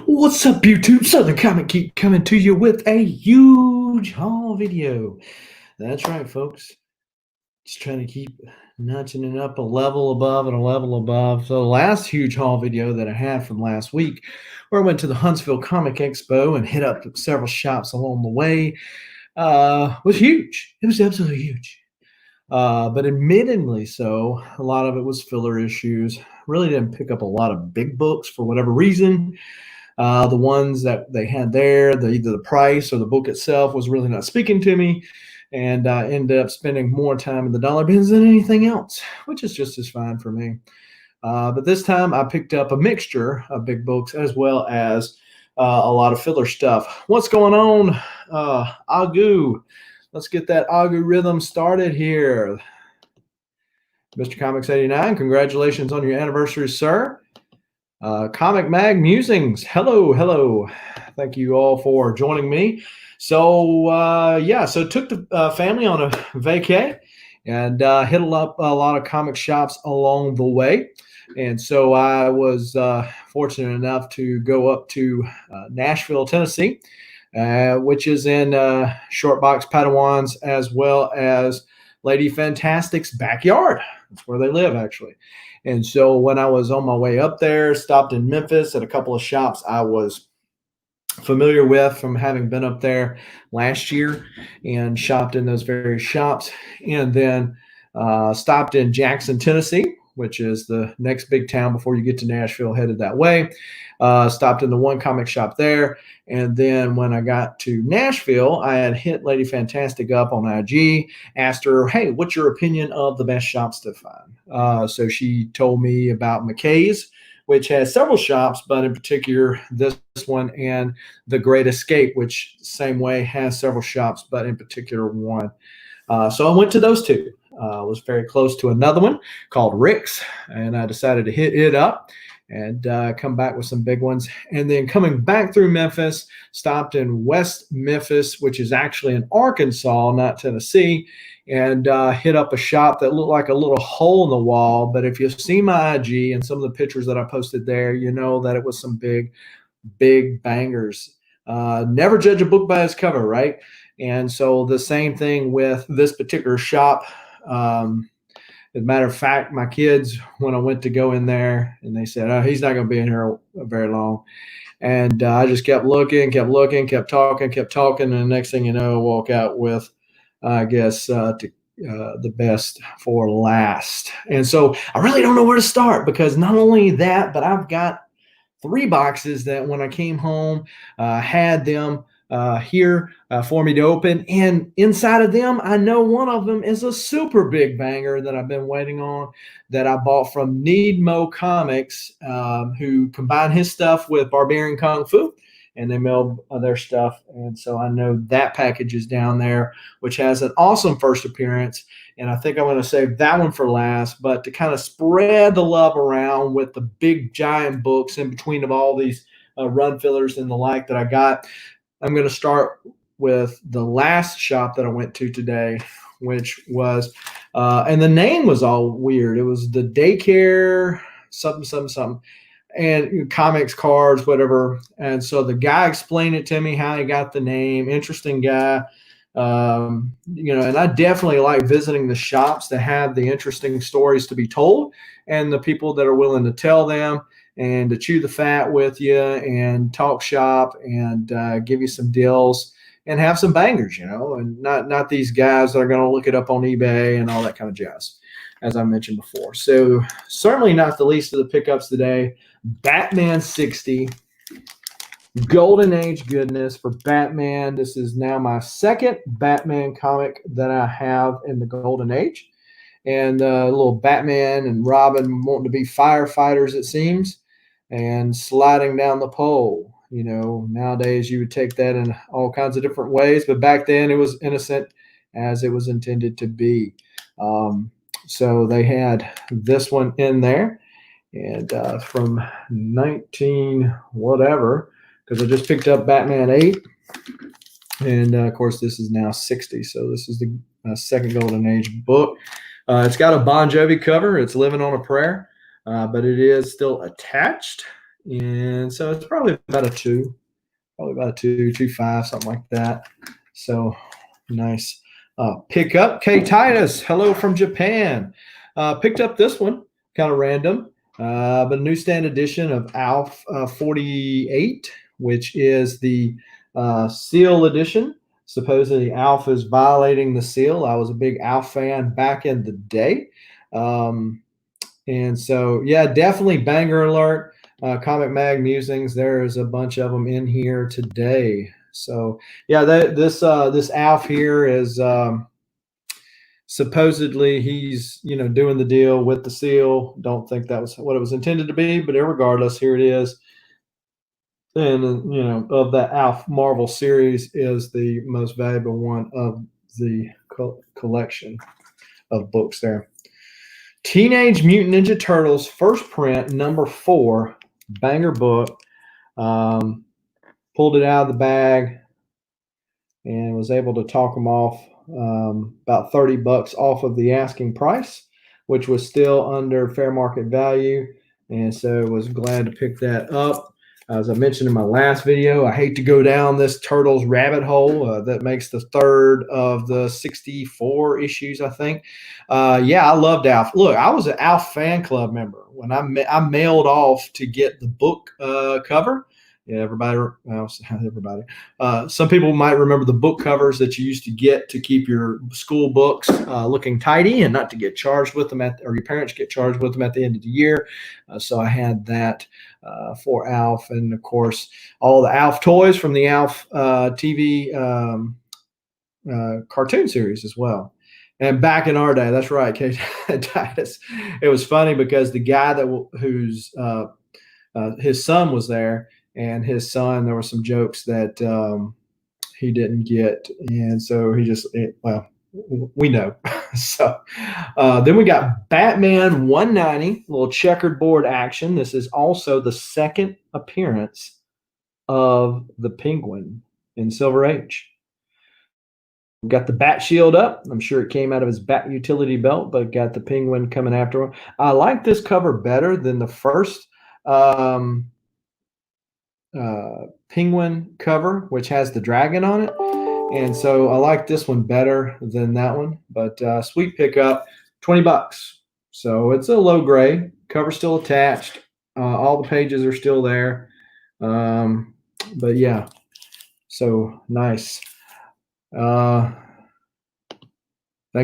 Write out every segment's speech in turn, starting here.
What's up, YouTube? Southern Comic Geek coming to you with a huge haul video. That's right, folks. Just trying to keep notching it up a level above and a level above. So the last huge haul video that I had from last week, where I went to the Huntsville Comic Expo and hit up several shops along the way, was huge. It was absolutely huge. But admittedly so, a lot of it was filler issues. Really didn't pick up a lot of big books for whatever reason. The ones that they had there, either the price or the book itself was really not speaking to me. And I ended up spending more time in the dollar bins than anything else, which is just as fine for me. But this time I picked up a mixture of big books as well as a lot of filler stuff. What's going on, Agu? Let's get that Agu rhythm started here. Mr. Comics 89, congratulations on your anniversary, sir. Comic Mag Musings, hello. Thank you all for joining me. So so took the family on a vacay and hit up a lot of comic shops along the way. And so I was fortunate enough to go up to Nashville, Tennessee, which is in Short Box Padawans as well as Lady Fantastic's backyard. That's where they live, actually. And so when I was on my way up there, stopped in Memphis at a couple of shops I was familiar with from having been up there last year and shopped in those various shops. And then stopped in Jackson, Tennessee, which is the next big town before you get to Nashville, headed that way. Stopped in the one comic shop there. And then when I got to Nashville, I had hit Lady Fantastic up on IG, asked her, hey, what's your opinion of the best shops to find? So she told me about McKay's, which has several shops, but in particular this one, and The Great Escape, which same way has several shops, but in particular one. So I went to those two. Was very close to another one called Rick's, and I decided to hit it up and come back with some big ones. And then coming back through Memphis, stopped in West Memphis, which is actually in Arkansas, not Tennessee, and hit up a shop that looked like a little hole in the wall. But if you see my IG and some of the pictures that I posted there, you know that it was some big bangers. Never judge a book by its cover, right? And so the same thing with this particular shop. As a matter of fact, my kids, when I went to go in there, and they said, oh, he's not going to be in here very long. And I just kept looking, kept talking. And the next thing you know, I walk out with, I guess, the best for last. And so I really don't know where to start, because not only that, but I've got 3 boxes that when I came home, had them here for me to open, and inside of them I know one of them is a super big banger that I've been waiting on, that I bought from Needmo Comics, who combined his stuff with Barbarian Kung Fu, and they mailed their stuff. And so I know that package is down there, which has an awesome first appearance, and I think I'm going to save that one for last. But to kind of spread the love around with the big giant books in between of all these run fillers and the like that I got, I'm going to start with the last shop that I went to today, which was, and the name was all weird. It was the Daycare something, and comics, cards, whatever. And so the guy explained it to me, how he got the name. Interesting guy. And I definitely like visiting the shops that have the interesting stories to be told, and the people that are willing to tell them, and to chew the fat with you and talk shop and give you some deals and have some bangers, and not these guys that are going to look it up on eBay and all that kind of jazz, as I mentioned before. So certainly not the least of the pickups today. Batman 60, Golden Age goodness for Batman. This is now my second Batman comic that I have in the Golden Age. And little Batman and Robin wanting to be firefighters, it seems, and sliding down the pole. Nowadays you would take that in all kinds of different ways, but back then it was innocent as it was intended to be. So they had this one in there, and from 19 whatever, because I just picked up Batman 8, and of course this is now 60. So this is the second Golden Age book. It's got a Bon Jovi cover. It's Living on a Prayer, but it is still attached. And so it's probably about a 2, probably about a 2.25, something like that. So nice. Pick up K Titus. Hello from Japan. Picked up this one, kind of random, but a newsstand edition of ALF 48, which is the seal edition. Supposedly ALF is violating the seal. I was a big ALF fan back in the day. And so, yeah, definitely banger alert. Comic Mag Musings. There's a bunch of them in here today. So, yeah, this Alf here is supposedly he's doing the deal with the seal. Don't think that was what it was intended to be, but regardless, here it is. And of that Alf Marvel series is the most valuable one of the collection of books there. Teenage Mutant Ninja Turtles first print #4, banger book. Pulled it out of the bag and was able to talk them off about $30 off of the asking price, which was still under fair market value. And so was glad to pick that up. As I mentioned in my last video, I hate to go down this Turtles rabbit hole. That makes the 3rd of the 64 issues, I think. Yeah, I loved Alf. Look, I was an Alf fan club member when I mailed off to get the book cover. Yeah, everybody. Some people might remember the book covers that you used to get to keep your school books looking tidy and not to get charged with them or your parents get charged with them at the end of the year. So I had that for Alf, and of course all the Alf toys from the Alf TV cartoon series as well. And back in our day, that's right, Kate Titus. It was funny because the guy whose his son was there. And his son, there were some jokes that he didn't get. And so we know. So then we got Batman 190, little checkered board action. This is also the 2nd appearance of the Penguin in Silver Age. We've got the Bat Shield up. I'm sure it came out of his Bat utility belt, but got the Penguin coming after him. I like this cover better than the first Penguin cover, which has the dragon on it, and so I like this one better than that one. But sweet pickup, $20. So it's a low grade cover, still attached. All the pages are still there, but yeah, so nice. Thank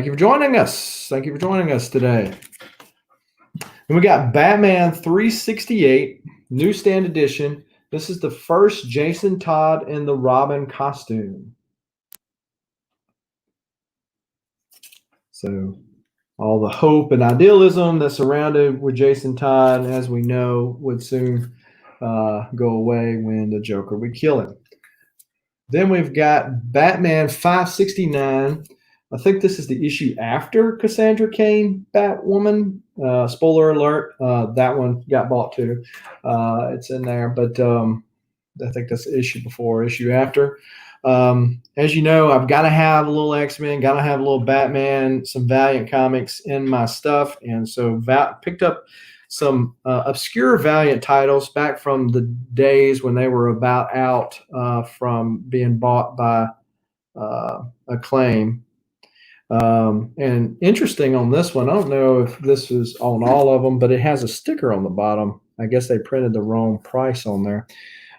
you for joining us. Thank you for joining us today. And we got Batman 368 newsstand edition. This is the first Jason Todd in the Robin costume. So all the hope and idealism that surrounded with Jason Todd, as we know, would soon go away when the Joker would kill him. Then we've got Batman 569. I think this is the issue after Cassandra Cain, Batwoman. Spoiler alert, that one got bought too. It's in there, but I think that's the issue before, issue after. As you know, I've got to have a little X-Men, got to have a little Batman, some Valiant comics in my stuff. And so picked up some obscure Valiant titles back from the days when they were about out from being bought by Acclaim. And interesting on this one, I don't know if this is on all of them, but it has a sticker on the bottom. I guess they printed the wrong price on there.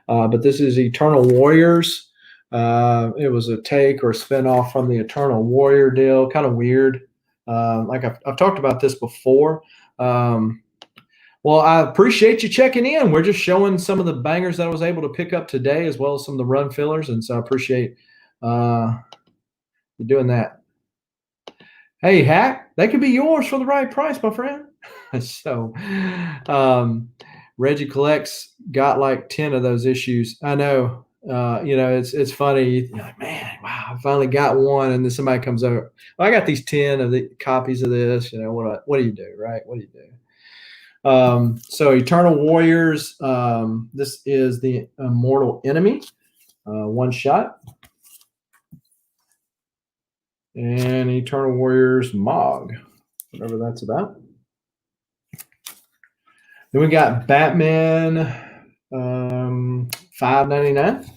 But this is Eternal Warriors. It was a take or a spinoff from the Eternal Warrior deal. Kind of weird. Like I've talked about this before. Well, I appreciate you checking in. We're just showing some of the bangers that I was able to pick up today, as well as some of the run fillers. And so I appreciate you doing that. Hey, Hack, they could be yours for the right price, my friend. So Reggie Collects got like 10 of those issues. I know. It's funny. You're like, man, wow, I finally got one, and then somebody comes over. Well, I got these 10 of the copies of this. What do you do, right? What do you do? So Eternal Warriors. This is the Immortal Enemy, one shot, and Eternal Warriors Mog, whatever that's about. Then we got Batman $5.99.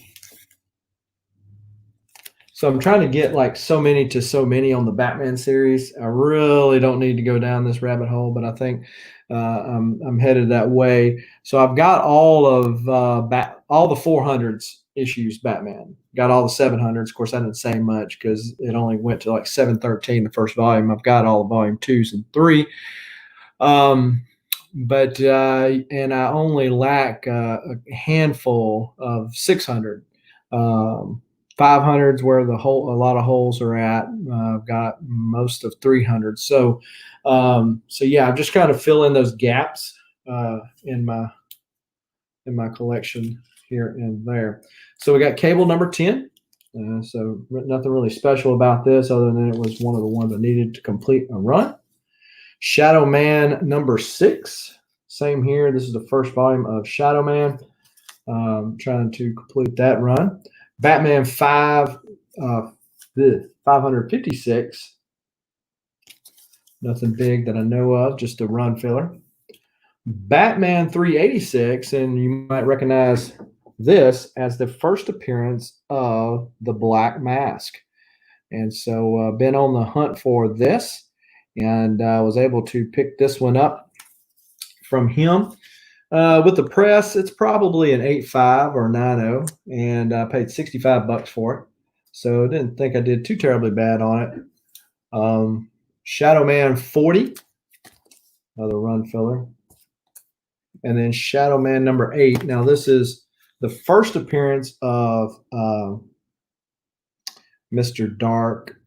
So I'm trying to get like so many to so many on the Batman series. I really don't need to go down this rabbit hole, but I think I'm headed that way. So I've got all of all the 400s issues Batman. Got all the 700s. Of course, I didn't say much because it only went to like 713 the first volume. I've got all the volume 2s and 3. But and I only lack a handful of 600. 500s where a lot of holes are at. I've got most of 300. So yeah, I'm just kind of filling those gaps in my collection here and there. So we got Cable number 10. So nothing really special about this other than it was one of the ones I needed to complete a run. Shadow Man number 6. Same here. This is the first volume of Shadow Man. Trying to complete that run. Batman 556. Nothing big that I know of, just a run filler. Batman 386, and you might recognize this as the first appearance of the Black Mask. And so been on the hunt for this, and I was able to pick this one up from him. With the press, it's probably an 8.5 or 9.0, and I paid $65 for it. So I didn't think I did too terribly bad on it. Shadow Man 40, another run filler. And then Shadow Man number 8. Now, this is the first appearance of Mr. Dark.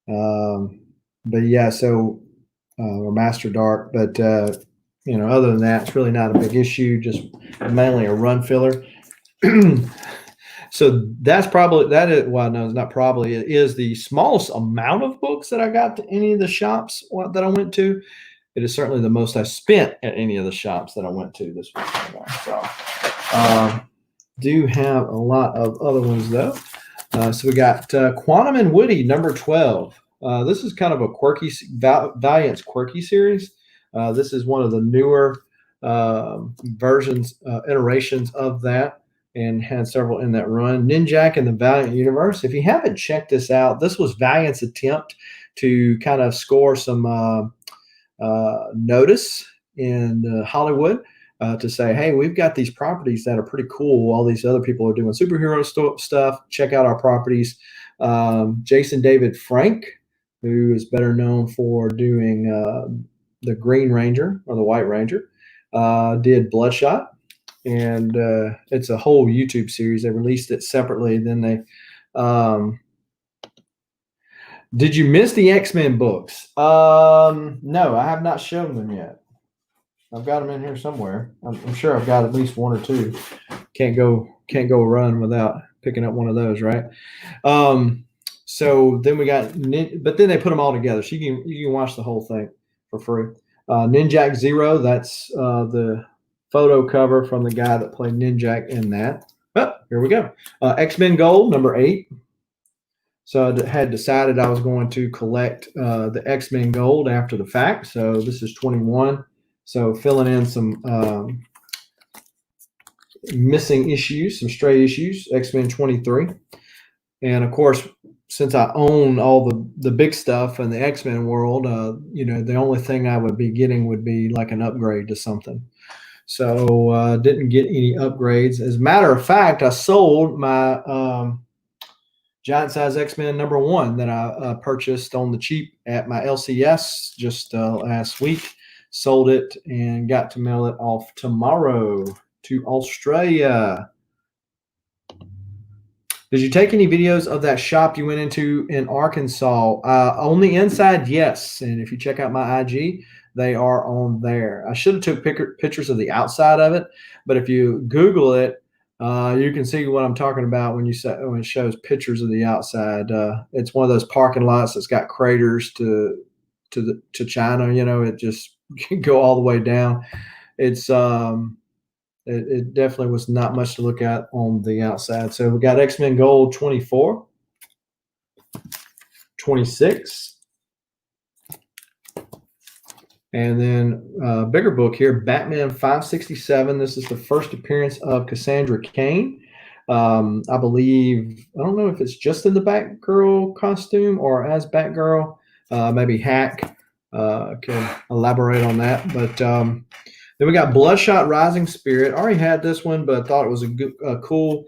But yeah, so, or Master Dark. But, other than that, it's really not a big issue, just mainly a run filler. So that's probably, it is the smallest amount of books that I got to any of the shops that I went to. It is certainly the most I spent at any of the shops that I went to this week. So, do have a lot of other ones though. So we got Quantum and Woody number 12. This is kind of a quirky, Valiant's quirky series. This is one of the newer versions, iterations of that, and had several in that run. Ninjak in the Valiant universe. If you haven't checked this out, this was Valiant's attempt to kind of score some notice in Hollywood to say, hey, we've got these properties that are pretty cool. All these other people are doing superhero stuff. Check out our properties. Jason David Frank, who is better known for doing the Green Ranger or the White Ranger, did Bloodshot. And it's a whole YouTube series. They released it separately. Then they did you miss the X-Men books? No, I have not shown them yet. I've got them in here somewhere. I'm sure I've got at least one or two. Can't go a run without picking up one of those, right? So then we got, but then they put them all together, so you can watch the whole thing for free. Ninjak Zero, that's the photo cover from the guy that played Ninjak in that. Oh, here we go. X-Men Gold number 8. So I had decided I was going to collect the X-Men Gold after the fact. So this is 21. So filling in some missing issues, some stray issues, X-Men 23. And of course, since I own all the big stuff in the X-Men world, the only thing I would be getting would be like an upgrade to something. So didn't get any upgrades. As a matter of fact, I sold my Giant Size X-Men number 1 that I purchased on the cheap at my LCS just last week. Sold it and got to mail it off tomorrow to Australia. Did you take any videos of that shop you went into in Arkansas? On the inside, yes. And if you check out my IG, they are on there. I should have took pictures of the outside of it, but if you Google it, you can see what I'm talking about when it shows pictures of the outside. It's one of those parking lots that's got craters to China. It just can go all the way down. It's it definitely was not much to look at on the outside. So we got X-Men Gold 24, 26, And then bigger book here, Batman 567. This is the first appearance of Cassandra Cain. I believe, I don't know if it's just in the Batgirl costume or as Batgirl. Maybe Hack can elaborate on that. But then we got Bloodshot Rising Spirit. I already had this one, but I thought it was a cool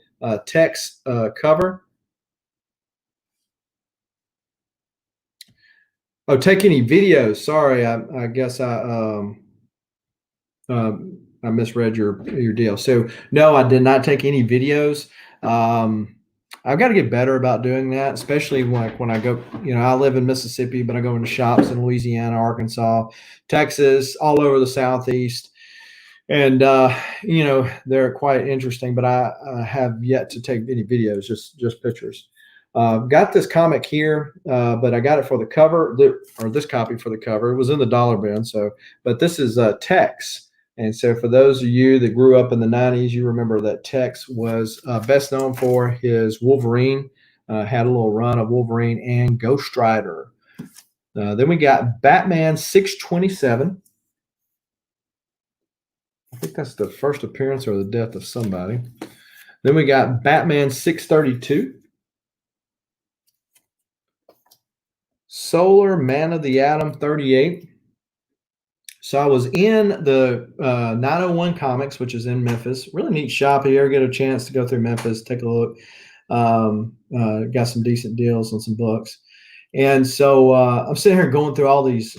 text cover. Oh, take any videos. Sorry, I guess I misread your deal. So no, I did not take any videos. I've got to get better about doing that, especially when I go. I live in Mississippi, but I go into shops in Louisiana, Arkansas, Texas, all over the Southeast. And they're quite interesting, but I have yet to take any videos, just pictures. Got this comic here, but I got it for the cover, or this copy for the cover. It was in the dollar bin, but this is Tex. And so for those of you that grew up in the 90s, you remember that Tex was best known for his Wolverine, had a little run of Wolverine and Ghost Rider. Then we got Batman 627. I think that's the first appearance or the death of somebody. Then we got Batman 632. Solar Man of the Atom 38. So I was in the 901 Comics, which is in Memphis. Really neat shop. If you ever get a chance to go through Memphis, take a look. Got some decent deals on some books. And so I'm sitting here going through all these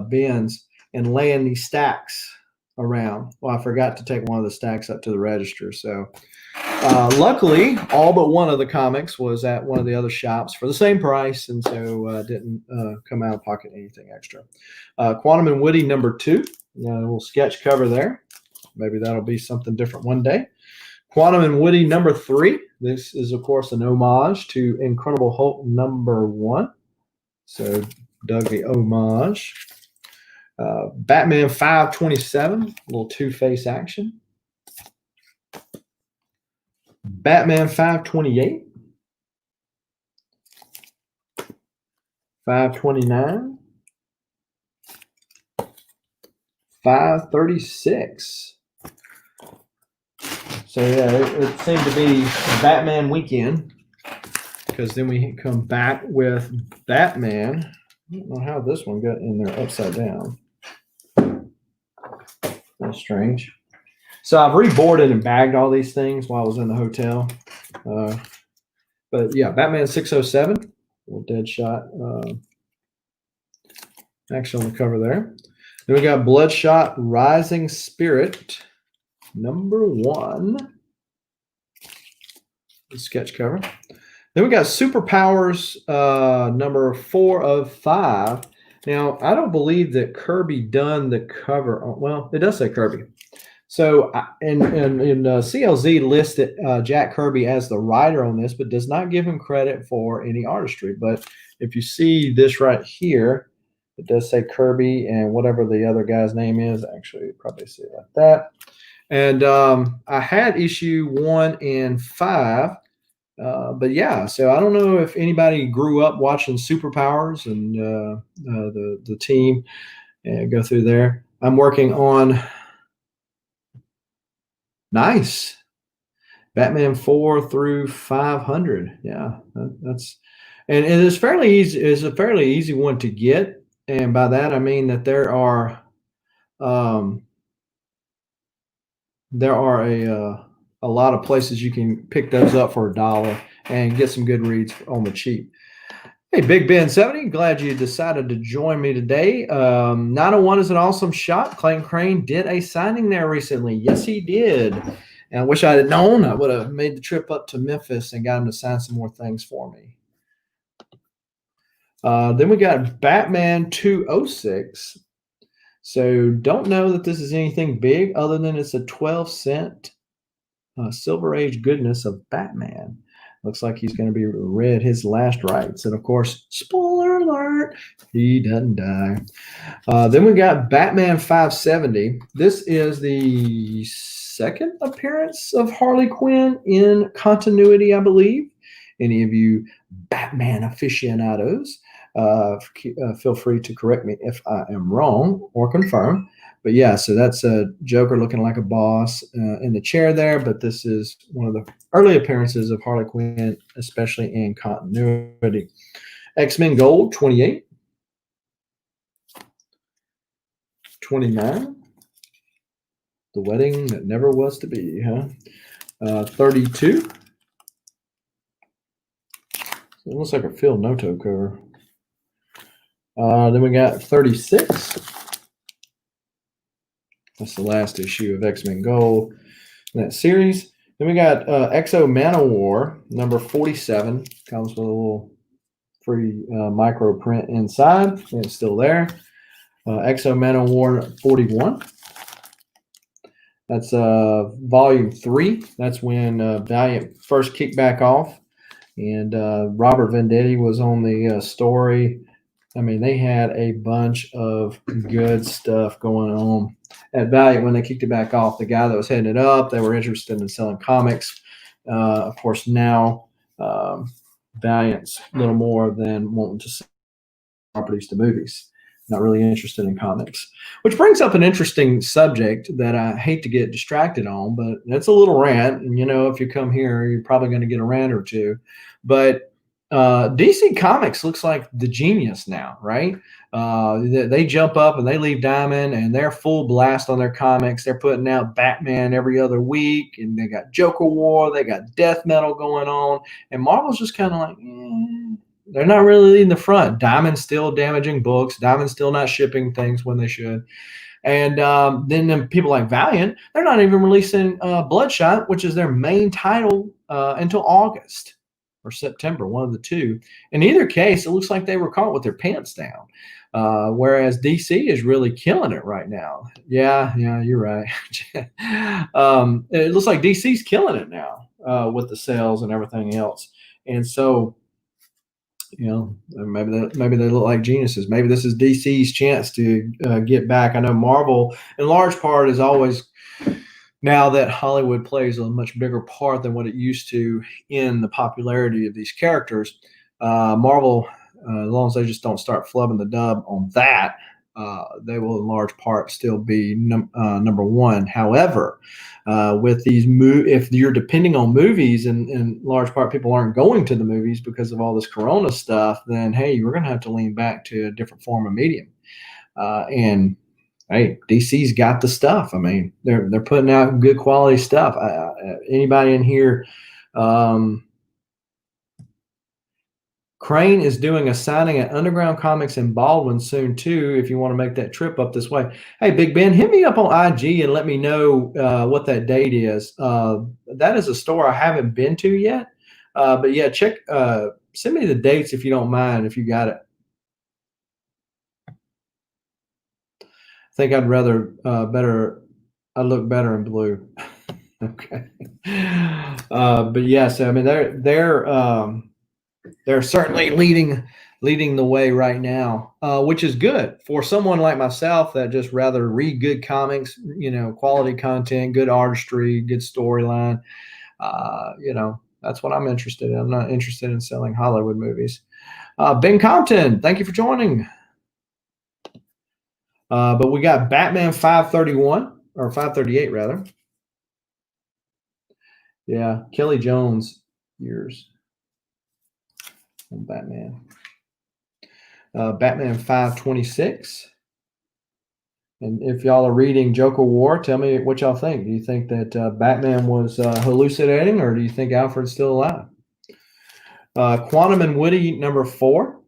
bins and laying these stacks around. Well, I forgot to take one of the stacks up to the register. So luckily, all but one of the comics was at one of the other shops for the same price, and so didn't come out of pocket anything extra. Quantum and Woody #2, a little sketch cover there. Maybe that'll be something different one day. Quantum and Woody #3. This is, of course, an homage to Incredible Hulk #1. So dug the homage. Batman 527, a little Two-Face action. Batman 528, 529, 536. So yeah, it seemed to be Batman weekend, because then we come back with Batman. I don't know how this one got in there upside down. That's strange. So I've reboarded and bagged all these things while I was in the hotel. But yeah, Batman 607, little Deadshot action on the cover there. Then we got Bloodshot Rising Spirit #1, the sketch cover. Then we got Superpowers #4 of 5. Now, I don't believe that Kirby done the cover. Well, it does say Kirby. So in CLZ listed Jack Kirby as the writer on this, but does not give him credit for any artistry. But if you see this right here, it does say Kirby and whatever the other guy's name is. Actually, you probably see it like that. And I had issue 1 and 5. But yeah, so I don't know if anybody grew up watching Superpowers and the team go through there. I'm working on nice Batman 4 through 500. Yeah, that's and it is fairly easy. It's a fairly easy one to get, and by that I mean that there are a lot of places you can pick those up for $1 and get some good reads on the cheap. Hey, Big Ben 70, glad you decided to join me today. 901 is an awesome shop. Clayton Crane did a signing there recently. Yes, he did. And I wish I had known. I would have made the trip up to Memphis and got him to sign some more things for me. Then we got Batman 206. So don't know that this is anything big other than it's a 12-cent Silver Age goodness of Batman. Looks like he's going to be read his last rites. And, of course, spoiler alert, he doesn't die. Then we got Batman 570. This is the second appearance of Harley Quinn in continuity, I believe. Any of you Batman aficionados. Feel free to correct me if I am wrong or confirm. But yeah, so that's a Joker looking like a boss in the chair there. But this is one of the early appearances of Harley Quinn, especially in continuity. X-Men Gold, 28. 29. The Wedding That Never Was to Be, huh? 32. So it looks like a Phil Noto cover. Then we got 36. That's the last issue of X-Men Gold in that series. Then we got Exo Manowar, number 47. Comes with a little free micro print inside, and it's still there. Exo Manowar 41. That's volume 3. That's when Valiant first kicked back off, and Robert Venditti was on the story. I mean, they had a bunch of good stuff going on at Valiant when they kicked it back off. The guy that was heading it up, they were interested in selling comics. Of course, now Valiant's a little more than wanting to sell properties to movies. Not really interested in comics, which brings up an interesting subject that I hate to get distracted on, but it's a little rant. And, you know, if you come here, you're probably going to get a rant or two. But DC Comics looks like the genius now, right? They jump up and they leave Diamond and they're full blast on their comics. They're putting out Batman every other week, and they got Joker War, they got Death Metal going on, and Marvel's just kind of like, they're not really leading the front. Diamond's still damaging books. Diamond's still not shipping things when they should. And then people like Valiant, they're not even releasing Bloodshot, which is their main title, until August or September, one of the two. In either case, it looks like they were caught with their pants down. Whereas DC is really killing it right now. Yeah, you're right. It looks like DC's killing it now with the sales and everything else. And so, you know, maybe they look like geniuses. Maybe this is DC's chance to get back. I know Marvel, in large part, is always, now that Hollywood plays a much bigger part than what it used to in the popularity of these characters. Marvel, as long as they just don't start flubbing the dub on that, they will in large part still be number one. However, with these if you're depending on movies, and in large part people aren't going to the movies because of all this Corona stuff, then hey, we're going to have to lean back to a different form of medium. And hey, DC's got the stuff. I mean, they're putting out good quality stuff. Anybody in here? Crane is doing a signing at Underground Comics in Baldwin soon too, if you want to make that trip up this way. Hey, Big Ben, hit me up on IG and let me know what that date is. That is a store I haven't been to yet. But yeah, send me the dates if you don't mind, if you got it. I think I'd rather I look better in blue. Okay. But yeah, so I mean they're certainly leading the way right now, which is good for someone like myself that just rather read good comics, you know, quality content, good artistry, good storyline. You know, that's what I'm interested in. I'm not interested in selling Hollywood movies. Ben Compton, thank you for joining. But we got Batman 531 or 538 rather. Yeah, Kelly Jones years on Batman. Batman 526. And if y'all are reading Joker War, tell me what y'all think. Do you think that Batman was hallucinating, or do you think Alfred's still alive? Quantum and Woody number 4.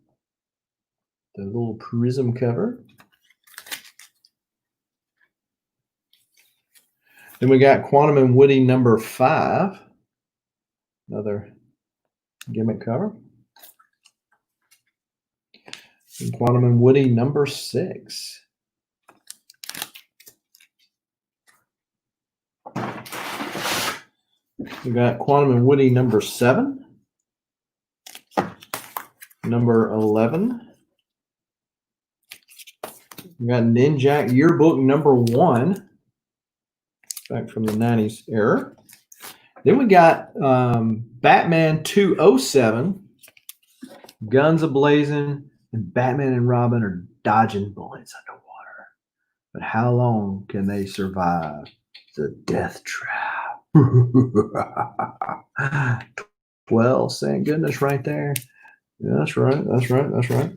The little prism cover. Then we got Quantum and Woody number 5. Another gimmick cover. And Quantum and Woody number 6. We got Quantum and Woody number 7. Number 11. We got Ninjak Yearbook number 1. Back from the 90s era. Then we got Batman 207. Guns A-Blazing And Batman and Robin are dodging bullets underwater. But how long can they survive the death trap? 12, thank goodness, right there. Yeah, that's right. That's right. That's right.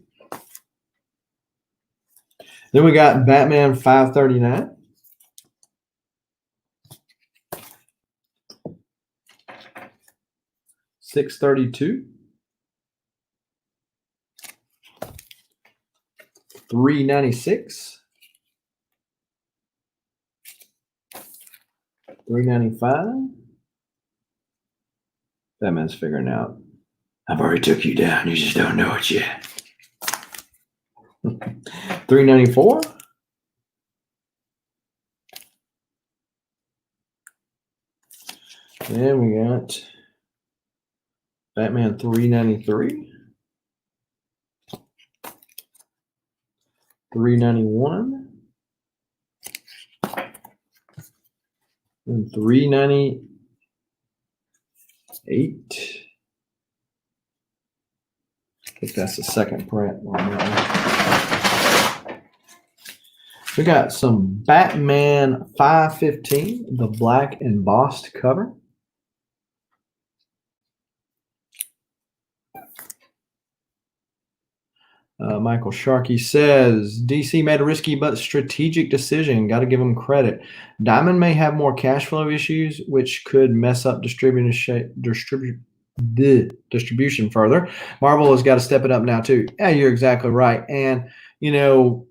Then we got Batman 539. $632. 396. 395. Batman's figuring out. I've already took you down. You just don't know it yet. 394. And we got Batman 393. 391. And 398. I think that's the second print on that one. We got some Batman 515, the black embossed cover. Michael Sharkey says, DC made a risky but strategic decision. Got to give them credit. Diamond may have more cash flow issues, which could mess up distribution further. Marvel has got to step it up now, too. Yeah, you're exactly right. And, you know,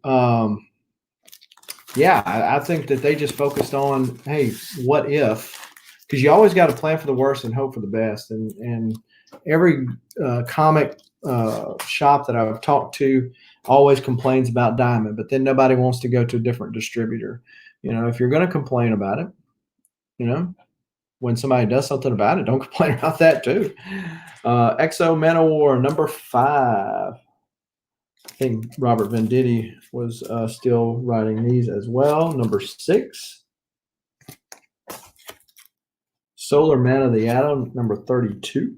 yeah, I think that they just focused on, hey, what if? Because you always got to plan for the worst and hope for the best. And every comic shop that I've talked to always complains about Diamond, but then nobody wants to go to a different distributor. You know, if you're going to complain about it, you know, when somebody does something about it, don't complain about that too. Exo Manowar number 5. I think Robert Venditti was still writing these as well. Number 6. Solar Man of the Atom number 32.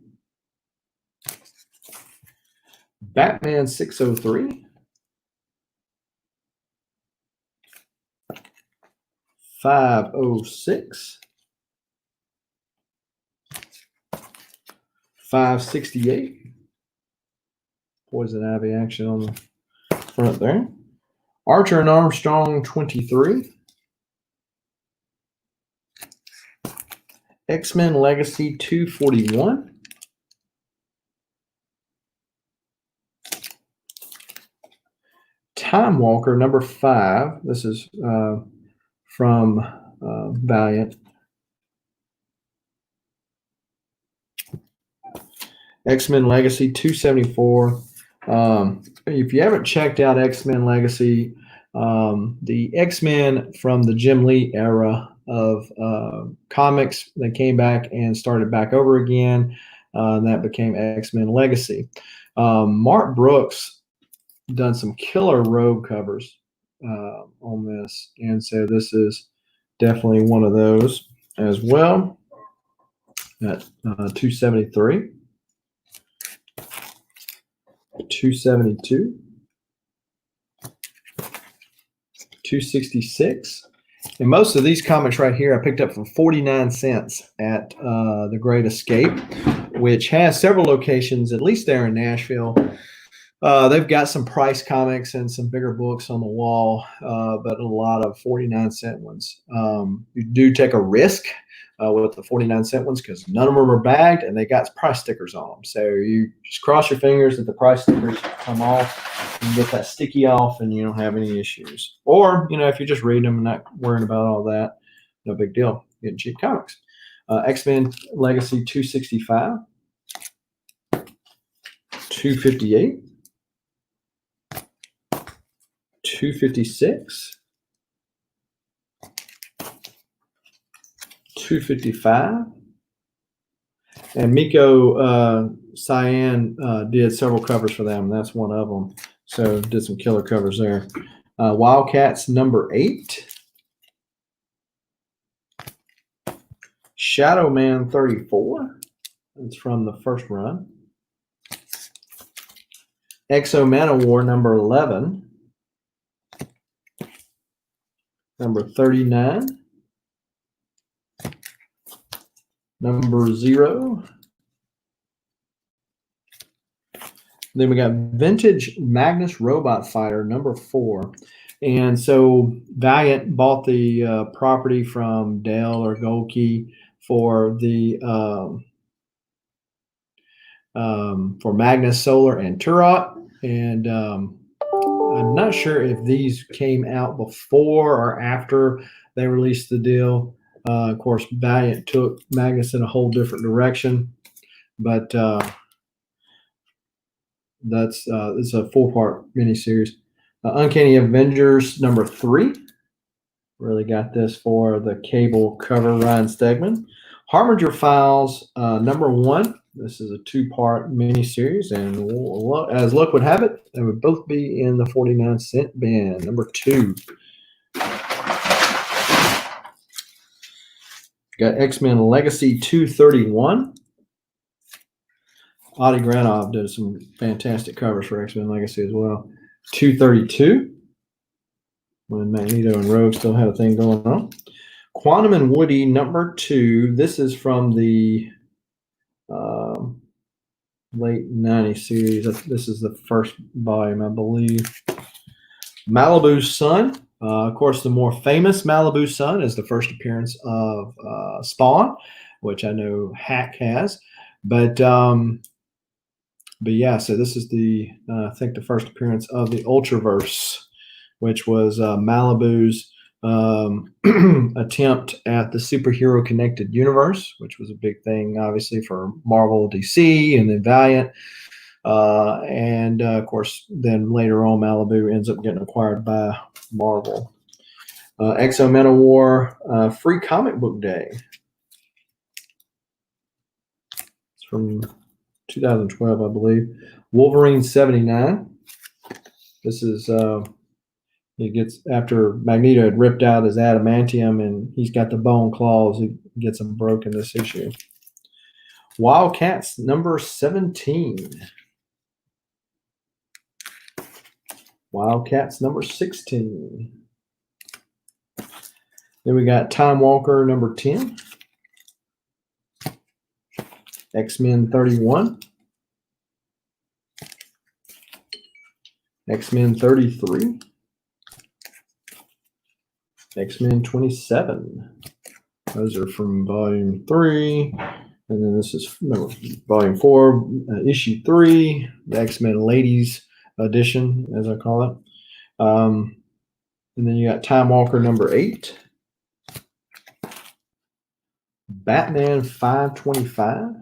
Batman 603. 506. 568. Poison Ivy action on the front there. Archer and Armstrong 23. X-Men Legacy 241. Time Walker number 5. This is from Valiant. X-Men Legacy 274. If you haven't checked out X-Men Legacy, the X-Men from the Jim Lee era of comics, they came back and started back over again. And that became X-Men Legacy. Mark Brooks done some killer Rogue covers on this, and so this is definitely one of those as well. At 273. 272, 266, and most of these comics right here I picked up for 49 cents at The Great Escape, which has several locations, at least there in Nashville. They've got some price comics and some bigger books on the wall, but a lot of 49-cent ones. You do take a risk with the 49-cent ones because none of them are bagged and they got price stickers on them. So you just cross your fingers that the price stickers come off and get that sticky off and you don't have any issues. Or, you know, if you're just reading them and not worrying about all that, no big deal. Getting cheap comics. X-Men Legacy 265, 258, 256, 255, and Miko Cyan did several covers for them. That's one of them. So did some killer covers there. Wildcats number 8. Shadow Man 34. That's from the first run. Exo Manowar number 11. Number 39. Number 0. Then we got Vintage Magnus Robot Fighter number 4. And so Valiant bought the property from Dell or Gold Key for the for Magnus Solar and Turret. And I'm not sure if these came out before or after they released the deal. Of course, Valiant took Magnus in a whole different direction, but that's it's a 4-part miniseries. Uncanny Avengers number 3. Really got this for the cable cover, Ryan Stegman. Harbinger Files number 1. This is a 2-part miniseries, and as luck would have it, they would both be in the 49-cent bin. Number 2. Got X-Men Legacy 231. Adi Granov did some fantastic covers for X-Men Legacy as well. 232, when Magneto and Rogue still had a thing going on. Quantum and Woody number 2. This is from the late 90s series. This is the first volume, I believe. Malibu Sun. Of course, the more famous Malibu Sun is the first appearance of Spawn, which I know Hack has. But yeah, so this is the I think the first appearance of the Ultraverse, which was Malibu's attempt at the superhero connected universe, which was a big thing, obviously, for Marvel, DC, and then Valiant. And of course, then later on, Malibu ends up getting acquired by Marvel. Exo Manowar Free Comic Book Day. It's from 2012, I believe. Wolverine 79. This is it gets after Magneto had ripped out his adamantium and he's got the bone claws. He gets them broken this issue. Wildcats number 17. Wildcats number 16. Then we got Time Walker number 10. X-Men 31. X-Men 33. X-Men 27. Those are from volume 3. And then this is volume 4, issue 3, the X-Men Ladies edition, as I call it. And then you got Time Walker number 8. Batman 525.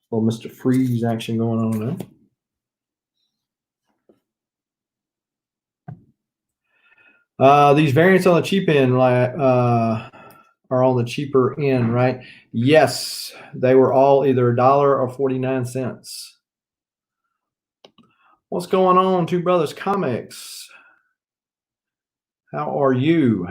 Well, Mr. Freeze action going on there. These variants on the cheap end are on the cheaper end, right? Yes, they were all either $1 or 49 cents. What's going on, Two Brothers Comics? How are you?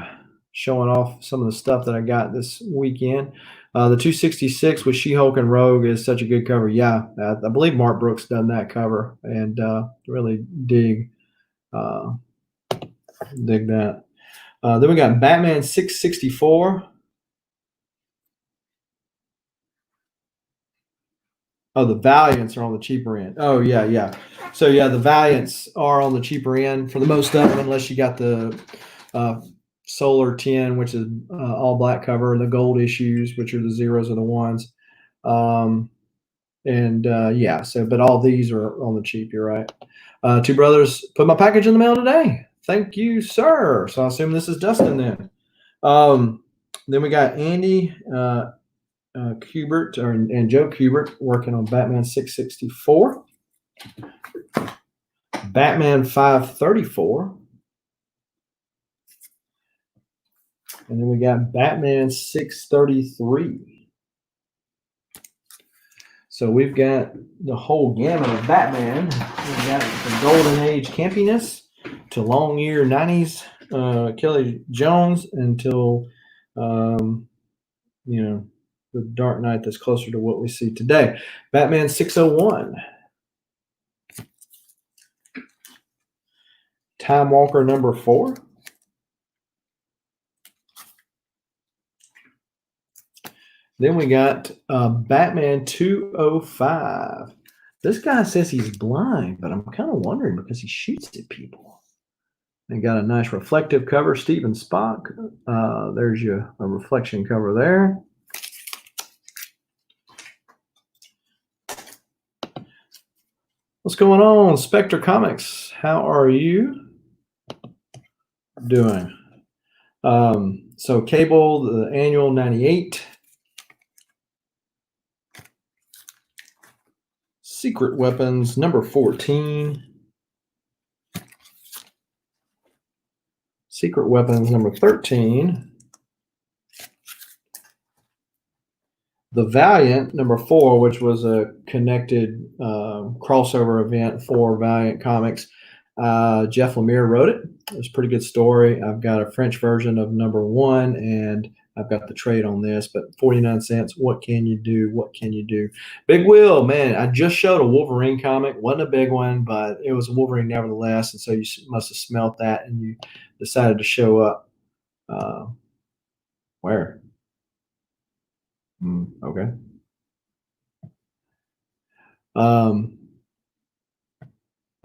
Showing off some of the stuff that I got this weekend. The 266 with She-Hulk and Rogue is such a good cover. Yeah, I believe Mark Brooks done that cover, and really dig that. Then we got Batman 664. Oh, the Valiants are on the cheaper end. Oh, yeah. So, yeah, the Valiants are on the cheaper end for the most of them, unless you got the Solar 10, which is all black cover, and the gold issues, which are the 0s and the 1s. Yeah, so, but all these are on the cheap, you're right. Two Brothers put my package in the mail today. Thank you, sir. So I assume this is Dustin then. Then we got Andy Kubert and Joe Kubert working on Batman 664. Batman 534. And then we got Batman 633. So we've got the whole gamut of Batman. We've got the Golden Age campiness to long year 90s Kelly Jones until, the Dark Knight that's closer to what we see today. Batman 601. Time Walker number 4. Then we got Batman 205. This guy says he's blind, but I'm kind of wondering because he shoots at people. They got a nice reflective cover, Steven Spock. There's a reflection cover there. What's going on, Spectre Comics? How are you doing? So Cable, the annual 98. Secret Weapons, number 14. Secret Weapons, number 13. The Valiant, number 4, which was a connected crossover event for Valiant Comics. Jeff Lemire wrote it. It was a pretty good story. I've got a French version of number 1, and I've got the trade on this, but 49 cents. What can you do? What can you do? Big Will, man, I just showed a Wolverine comic. Wasn't a big one, but it was a Wolverine nevertheless, and so you must have smelt that, and you decided to show up. Where? Okay.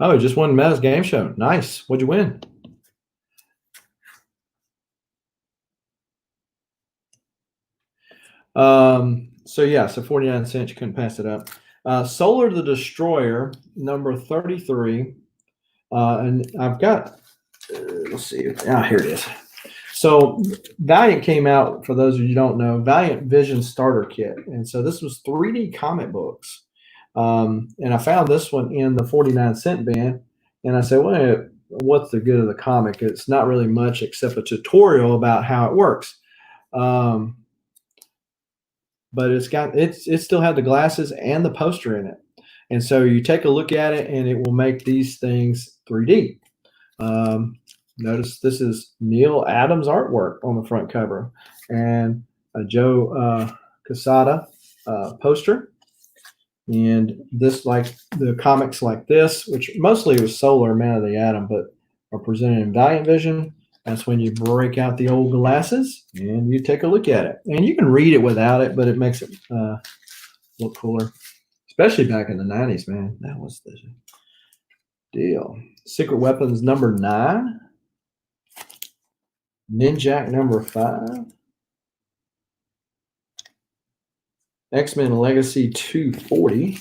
Oh, it just won Meta's game show. Nice. What'd you win? So yeah, so 49 cents, you couldn't pass it up. Solar the Destroyer, number 33. And I've got, let's see, here it is. So Valiant came out, for those of you who don't know, Valiant Vision Starter Kit. And so this was 3D comic books. And I found this one in the 49 cent bin. And I said, well, what's the good of the comic? It's not really much except a tutorial about how it works. But it still had the glasses and the poster in it. And so you take a look at it and it will make these things 3D. Notice this is Neil Adams artwork on the front cover and a Joe Quesada poster. And this, like the comics like this, which mostly was Solar, Man of the Atom, but are presented in Valiant Vision. That's when you break out the old glasses and you take a look at it. And you can read it without it, but it makes it look cooler. Especially back in the 90s, man. That was the deal. Secret Weapons number 9. Ninjak number 5. X-Men Legacy 240.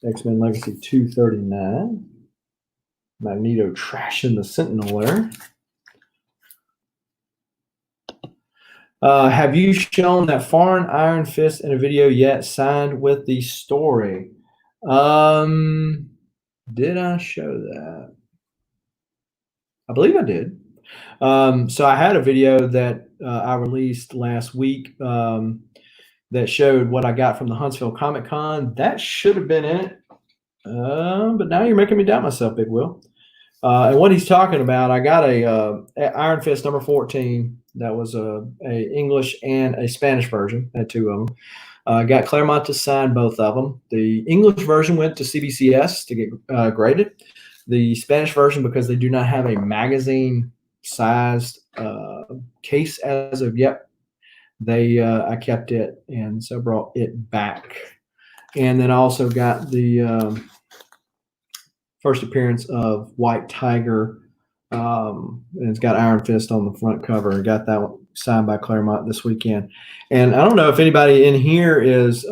X-Men Legacy 239. Magneto trashing the Sentinel there. Have you shown that foreign Iron Fist in a video yet, signed with the story? Did I show that? I believe I did. So I had a video that I released last week that showed what I got from the Huntsville Comic Con. That should have been in it. But now you're making me doubt myself, Big Will. And what he's talking about, I got a Iron Fist number 14. That was a English and a Spanish version. I had 2 of them. Got Claremont to sign both of them. The English version went to CBCS to get graded. The Spanish version, because they do not have a magazine-sized case as of yet, I kept it and so brought it back. And then I also got the first appearance of White Tiger, and it's got Iron Fist on the front cover. I got that one signed by Claremont this weekend. And I don't know if anybody in here is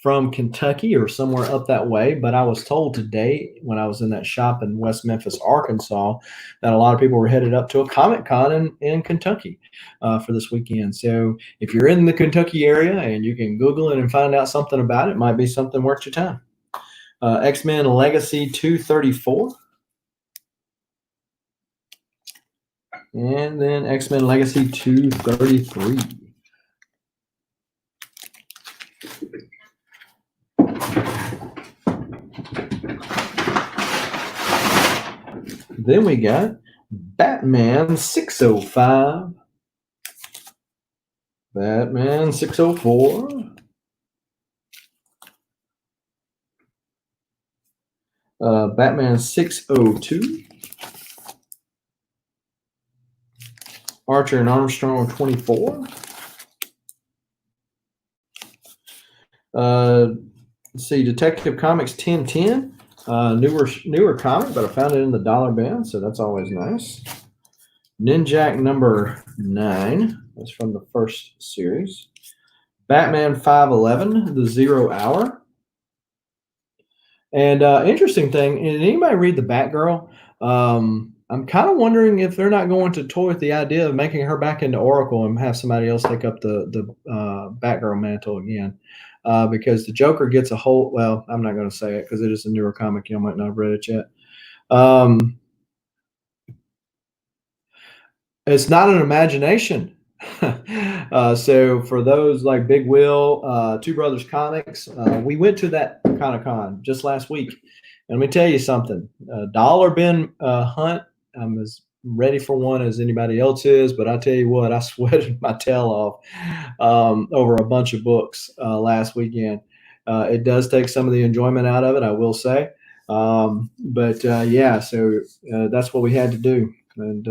from Kentucky or somewhere up that way, but I was told today when I was in that shop in West Memphis, Arkansas, that a lot of people were headed up to a Comic Con in Kentucky for this weekend. So if you're in the Kentucky area and you can Google it and find out something about it, might be something worth your time. X-Men Legacy 234. And then X-Men Legacy 233. Then we got Batman 605. Batman 604. Batman 602. Archer and Armstrong 24. Let's see, Detective Comics 1010. Newer comic, but I found it in the dollar bin, so that's always nice. Ninjak number 9. That's from the first series. Batman 511, The 0 Hour. And interesting thing, did anybody read the Batgirl? I'm kind of wondering if they're not going to toy with the idea of making her back into Oracle and have somebody else take up the Batgirl mantle again. Because the Joker gets a whole, well, I'm not going to say it because it is a newer comic. You might not have read it yet. It's not an imagination. So for those like Big Will, Two Brothers Comics, we went to that Con just last week. And let me tell you something, dollar bin hunt, I'm as ready for one as anybody else is, but I tell you what, I sweated my tail off over a bunch of books last weekend. It does take some of the enjoyment out of it, I will say. Yeah, so that's what we had to do. And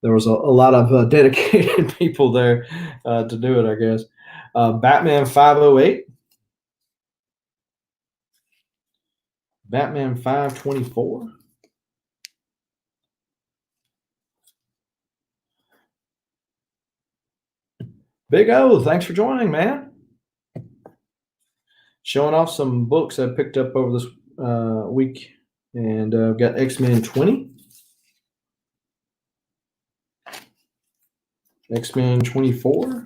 there was a lot of dedicated people there to do it, I guess. Batman 508. Batman 524. Big O, thanks for joining, man. Showing off some books I picked up over this week. And I've got X-Men 20. X-Men 24.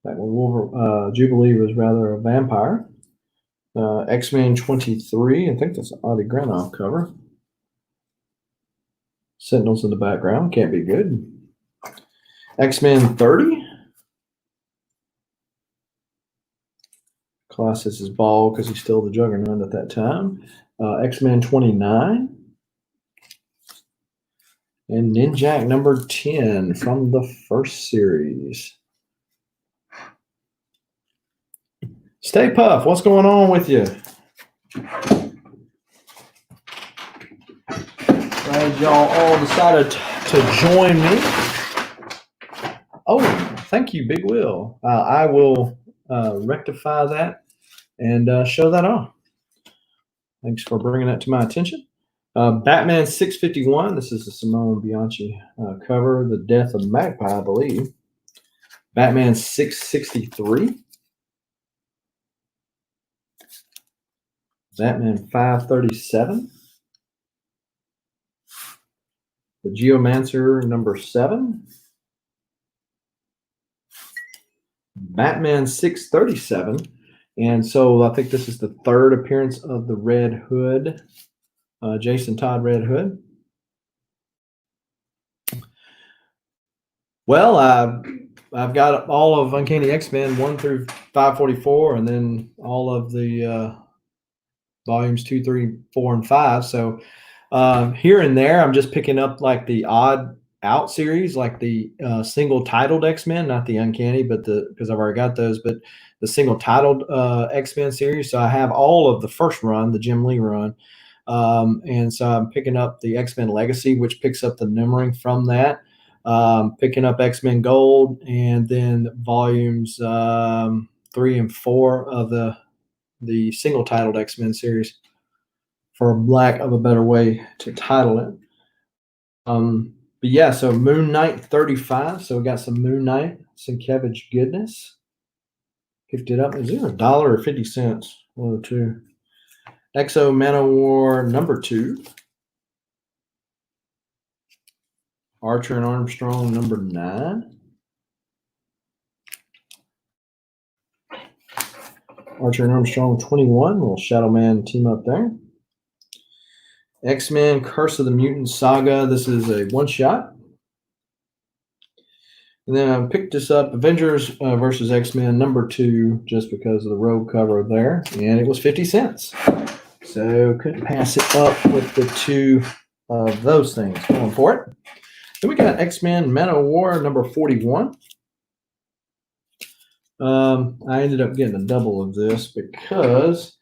That one, Jubilee was rather a vampire. X-Men 23. I think that's an Audie Granoff cover. Sentinels in the background. Can't be good. X-Men 30. Colossus is bald because he's still the Juggernaut at that time. X-Men 29. And Ninjak number 10 from the first series. Stay Puff, what's going on with you? Glad y'all all decided to join me. Oh, thank you, Big Will. I will rectify that and show that off. Thanks for bringing that to my attention. Batman 651. This is the Simone Bianchi cover. The Death of Magpie, I believe. Batman 663. Batman 537. The Geomancer number 7. Batman 637. And so I think this is the third appearance of the Red Hood. Jason Todd Red Hood. Well, I've got all of Uncanny X-Men 1 through 544, and then all of the volumes 2, 3, 4, and 5. So here and there, I'm just picking up like the odd out series, like the single titled X-Men, not the Uncanny, but because I've already got those, but the single titled X-Men series. So I have all of the first run, the Jim Lee run. And so I'm picking up the X-Men Legacy, which picks up the numbering from that. Picking up X-Men Gold, and then volumes 3 and 4 of the single titled X-Men series, for lack of a better way to title it. But yeah, so Moon Knight 35. So we got some Moon Knight, some Kevich goodness. Picked it up. Is it $1 or 50 cents? One of the two. Exo Manowar number 2. Archer and Armstrong number 9. Archer and Armstrong 21. Little Shadow Man team up there. X-Men Curse of the Mutant Saga. This is a one-shot. And then I picked this up, Avengers versus X-Men number 2, just because of the road cover there. And it was 50 cents. So couldn't pass it up with the two of those things. Going for it. Then we got X-Men Manowar number 41. I ended up getting a double of this because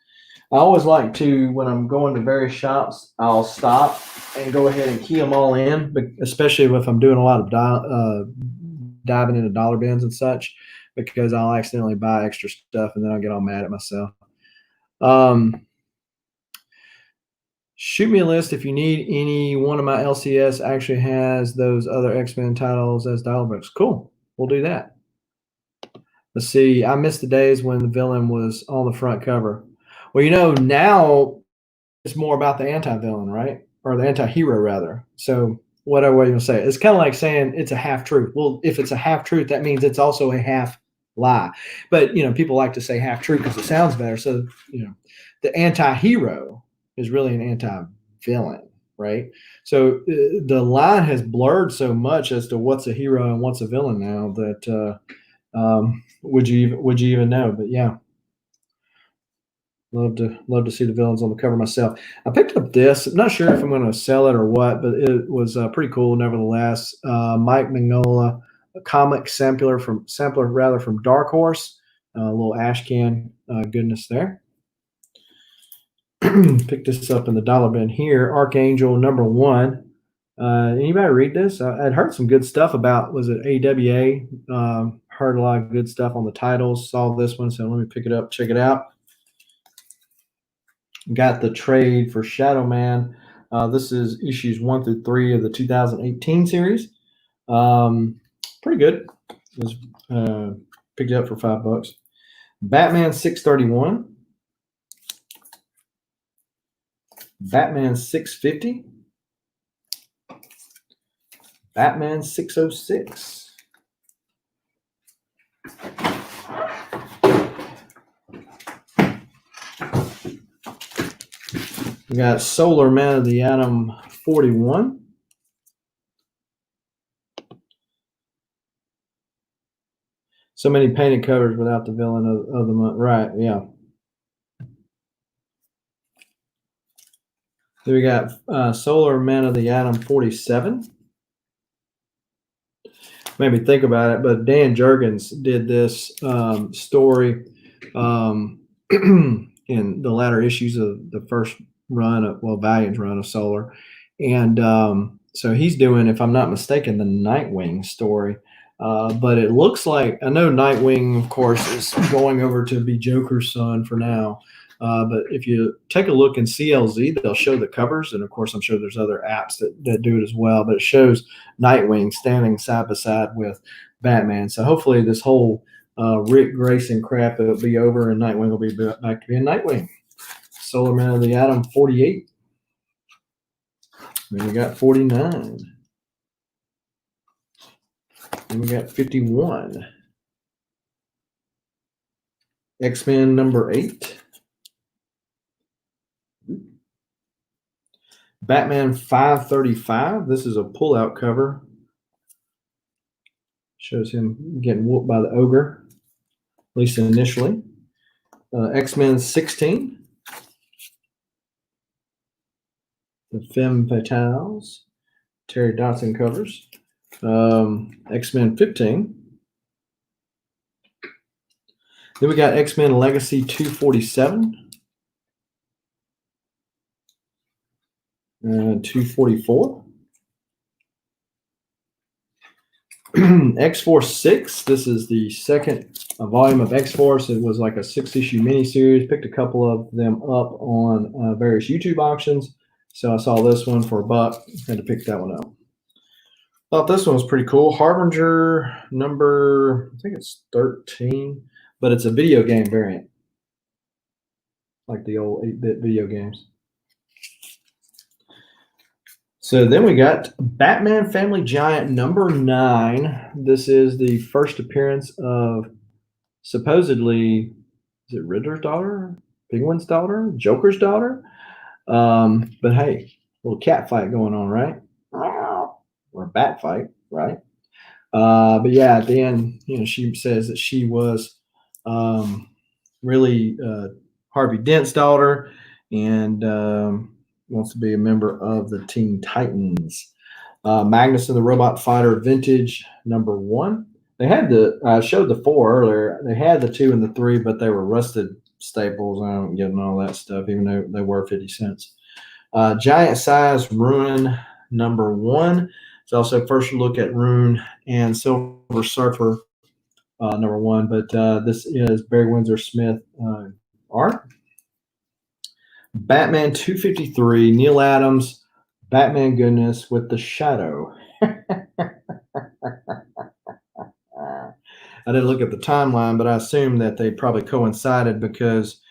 I always like to, when I'm going to various shops, I'll stop and go ahead and key them all in, especially if I'm doing a lot of diving into dollar bins and such, because I'll accidentally buy extra stuff and then I'll get all mad at myself. Shoot me a list if you need any. One of my LCS actually has those other X-Men titles as dial books. Cool. We'll do that. Let's see. I miss the days when the villain was on the front cover. Well, now it's more about the anti-villain, right? Or the anti-hero, rather. So whatever way you say it. It's kind of like saying it's a half truth. Well, if it's a half truth, that means it's also a half lie. But, people like to say half truth because it sounds better. So, the anti-hero is really an anti-villain, right? So the line has blurred so much as to what's a hero and what's a villain now that would you even know? But yeah, love to see the villains on the cover myself. I picked up this. I'm not sure if I'm going to sell it or what, but it was pretty cool nevertheless. Mike Mignola, a comic sampler from Dark Horse, a little ash can goodness there. Pick this up in the dollar bin here. Archangel #1. Anybody read this? I'd heard some good stuff about, was it AWA? Heard a lot of good stuff on the titles. Saw this one, so let me pick it up, check it out. Got the trade for Shadow Man. This is issues 1 through 3 of the 2018 series. Pretty good. Was picked it up for $5. Batman 631. Batman 650. Batman 606. We got Solar Man of the Atom 41. So many painted covers without the villain of the month. Right, yeah. Then we got Solar Man of the Atom 47. Made me think about it, but Dan Jurgens did this story in the latter issues of the first run of, Valiant's run of Solar. And so he's doing, if I'm not mistaken, the Nightwing story. But it looks like, I know Nightwing, of course, is going over to be Joker's son for now. But if you take a look in CLZ, they'll show the covers. And of course, I'm sure there's other apps that do it as well. But it shows Nightwing standing side by side with Batman. So hopefully this whole Rick Grayson crap will be over and Nightwing will be back to being Nightwing. Solar Man of the Atom 48. Then we got 49. Then we got 51. X-Men #8. Batman 535. This is a pull-out cover. Shows him getting whooped by the ogre, at least initially. X-Men 16. The Femme Fatales. Terry Dodson covers. X-Men 15. Then we got X-Men Legacy 247. 244. X-Force 6. This is the second volume of X-Force. It was like a 6-issue miniseries. Picked a couple of them up on various YouTube auctions. So I saw this one for $1. Had to pick that one up. Thought this one was pretty cool. Harbinger number, I think it's 13, but it's a video game variant, like the old 8-bit video games. So then we got Batman Family Giant #9. This is the first appearance of supposedly, is it Riddler's daughter, Penguin's daughter, Joker's daughter? But hey, little cat fight going on, right? Or a bat fight, right? But yeah, at the end, she says that she was really Harvey Dent's daughter, and wants to be a member of the Teen Titans. Magnus and the Robot Fighter Vintage #1. They had I showed the 4 earlier. They had the 2 and the 3, but they were rusted Staples. I don't get all that stuff, even though they were 50 cents. Giant size Rune #1. It's also first look at Rune and Silver Surfer #1. But this is Barry Windsor Smith art. Batman 253, Neil Adams, Batman goodness with the shadow. I didn't look at the timeline, but I assume that they probably coincided because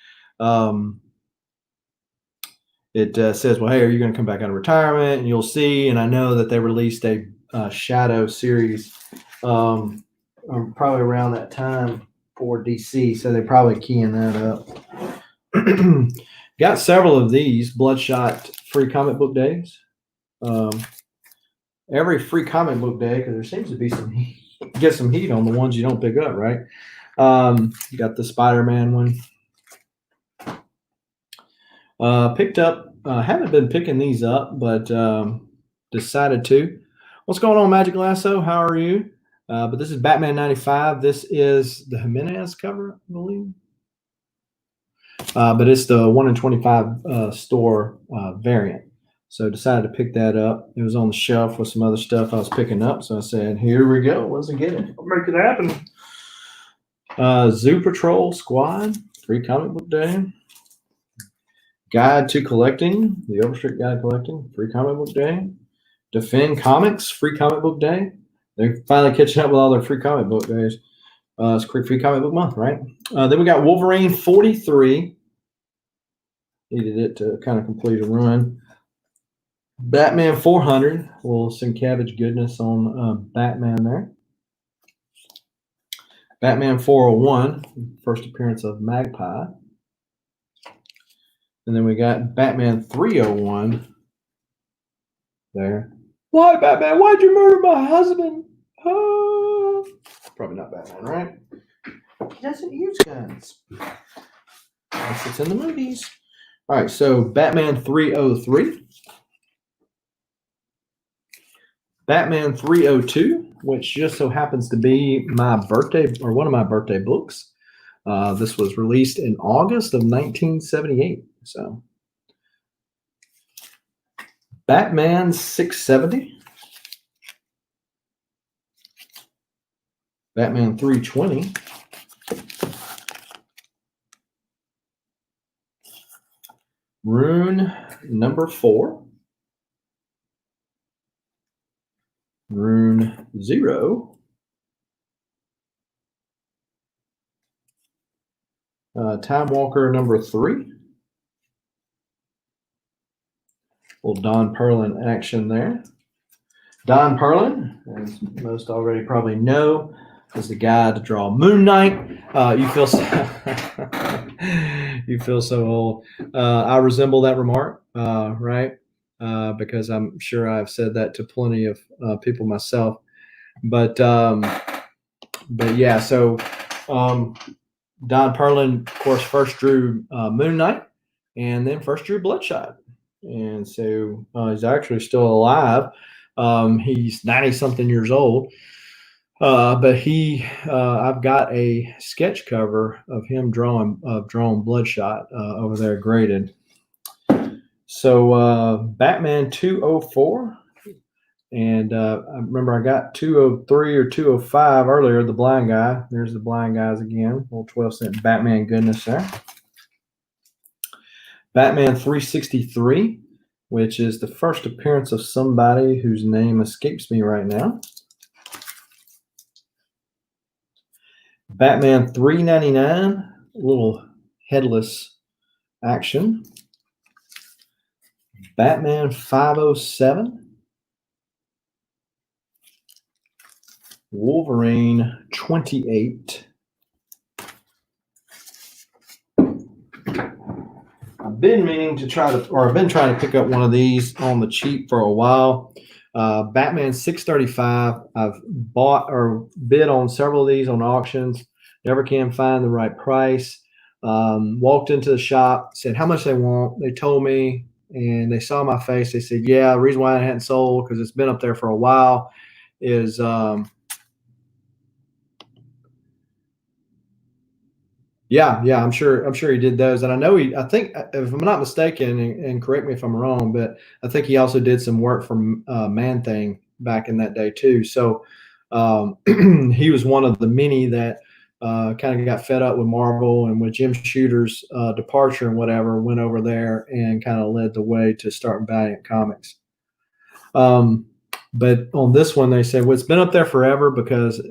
it says, well, hey, are you going to come back out of retirement? And you'll see. And I know that they released a shadow series probably around that time for DC. So they're probably keying that up. Got several of these Bloodshot free comic book days. Every free comic book day, because there seems to be some heat, get some heat on the ones you don't pick up, right? You got the Spider-Man one. Picked up, haven't been picking these up, but decided to. What's going on, Magic Lasso? How are you? But this is Batman 95. This is the Jimenez cover, I believe. But it's the 1 in 25 store variant. So decided to pick that up. It was on the shelf with some other stuff I was picking up. So I said, here we go. Let's get it. I'll make it happen. Zoo Patrol Squad, free comic book day. Guide to Collecting, the Overstreet Guide to Collecting, free comic book day. Defend Comics, free comic book day. They're finally catching up with all their free comic book days. It's free comic book month, right? Then we got Wolverine 43. Needed it to kind of complete a run. Batman 400. A little Sienkiewicz goodness on Batman there. Batman 401. First appearance of Magpie. And then we got Batman 301 there. Why, Batman? Why'd you murder my husband? Probably not Batman, right? He doesn't use guns. Unless it's in the movies. All right, so Batman 303. Batman 302, which just so happens to be my birthday, or one of my birthday books. This was released in August of 1978. So, Batman 670. Batman 320. Rune #4. Rune 0. Time Walker #3. Little Don Perlin action there. Don Perlin, as most already probably know, is the guy to draw Moon Knight. You feel so old. I resemble that remark, right? Because I'm sure I've said that to plenty of people myself. But yeah, so Don Perlin, of course, first drew Moon Knight and then first drew Bloodshot. And so he's actually still alive. He's 90-something years old. But I've got a sketch cover of him drawing Bloodshot over there graded. So Batman 204. And I remember I got 203 or 205 earlier, the blind guy. There's the blind guys again. Little 12-cent Batman goodness there. Batman 363, which is the first appearance of somebody whose name escapes me right now. Batman 399, a little headless action. Batman 507. Wolverine 28. I've been meaning to I've been trying to pick up one of these on the cheap for a while. Batman 635. I've bought or bid on several of these on auctions. Never can find the right price. Walked into the shop, said how much they want. They told me, and they saw my face. They said, yeah, the reason why I hadn't sold, because it's been up there for a while, is Yeah, yeah, I'm sure he did those, and I think if I'm not mistaken, and correct me if I'm wrong, but I think he also did some work for Man Thing back in that day too. So he was one of the many that kind of got fed up with Marvel and with Jim Shooter's departure and whatever, went over there and kind of led the way to start Valiant Comics. Um, but on this one, they said, well, it's been up there forever because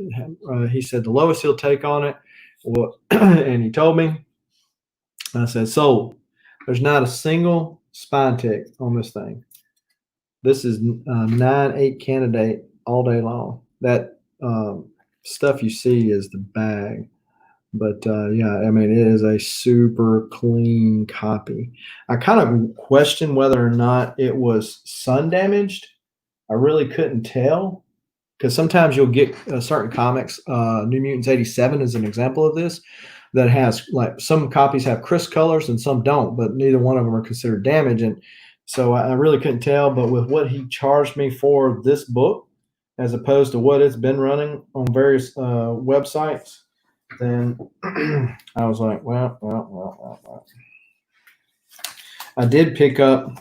he said the lowest he'll take on it. Well, and he told me, I said, sold. There's not a single spine tick on this thing. This is 9/8 candidate all day long. That stuff you see is the bag. But yeah, I mean, it is a super clean copy. I kind of question whether or not it was sun damaged. I really couldn't tell because sometimes you'll get certain comics. New Mutants 87 is an example of this that has like some copies have crisp colors and some don't, but neither one of them are considered damage. And so I really couldn't tell. But with what he charged me for this book, as opposed to what it's been running on various websites, then I was like, well. I did pick up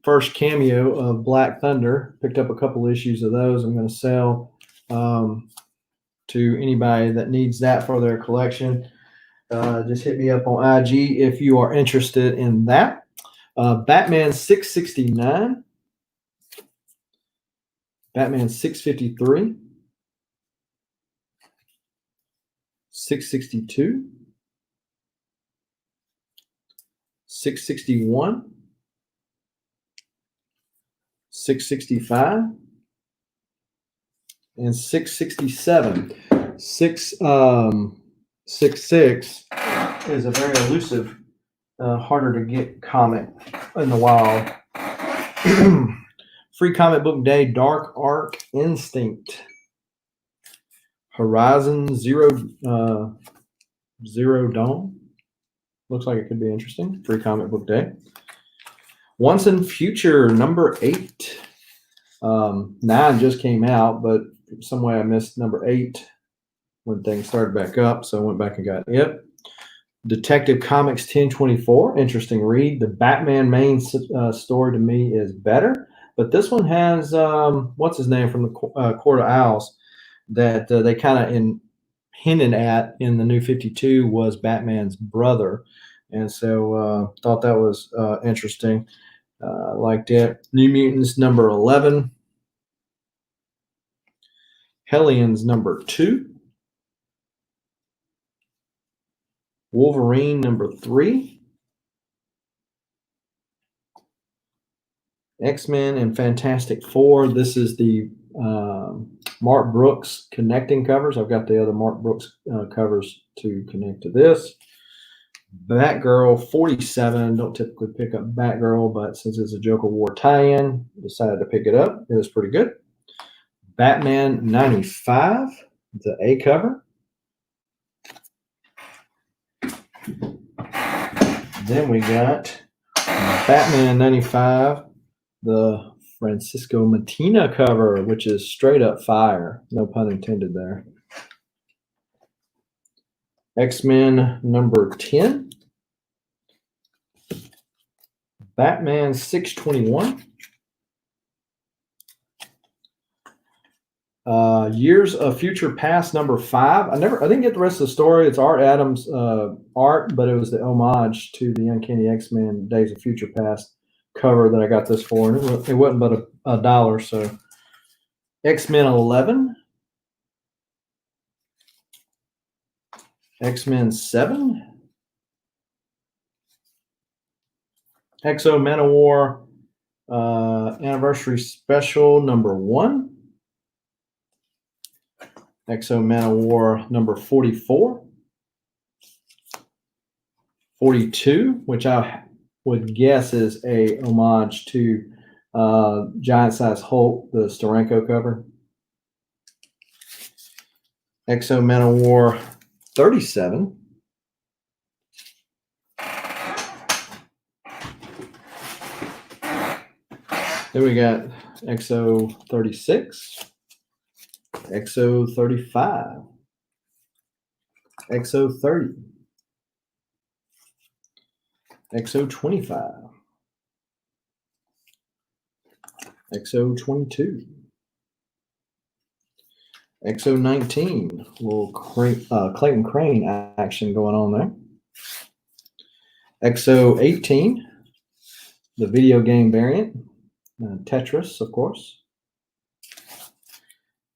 first cameo of Black Thunder. Picked up a couple issues of those. I'm going to sell to anybody that needs that for their collection. Just hit me up on IG if you are interested in that. Batman 669, Batman 653, 662, 661, 665, and 667. 666 is a very elusive, harder to get comic in the wild. Free Comic Book Day, Dark Arc Instinct, Horizon Zero Dawn. Looks like it could be interesting. Free Comic Book Day. Once and Future number 8. 9 just came out, but some way I missed number 8 when things started back up, so I went back and got it. Detective Comics 1024, interesting read. The Batman main story to me is better, but this one has what's his name from the Court of Owls that they kind of hinted at in the New 52 was Batman's brother, and so thought that was interesting. Liked it. New Mutants number 11, Hellions number 2, Wolverine number 3, X-Men and Fantastic Four. This is the Mark Brooks connecting covers. I've got the other Mark Brooks covers to connect to this. Batgirl 47. Don't typically pick up Batgirl, but since it's a Joker War tie-in, decided to pick it up. It was pretty good. Batman 95, the A cover. Then we got Batman 95, the Francisco Mattina cover, which is straight up fire. No pun intended there. X-Men number 10. Batman 621. Years of Future Past number 5. I didn't get the rest of the story. It's Art Adams art, but it was the homage to the Uncanny X-Men Days of Future Past cover that I got this for, and it wasn't but a dollar. So X-Men 11, X-Men 7, Exo Manowar Anniversary Special number 1, Exo Manowar number 44, 42, which I would guess is a homage to Giant Size Hulk, the Steranko cover. Exo Manowar 37. Then we got Exo 36, Exo 35, XO30, XO25, XO22, XO19, little Clayton Crane action going on there. XO18, the video game variant, Tetris, of course.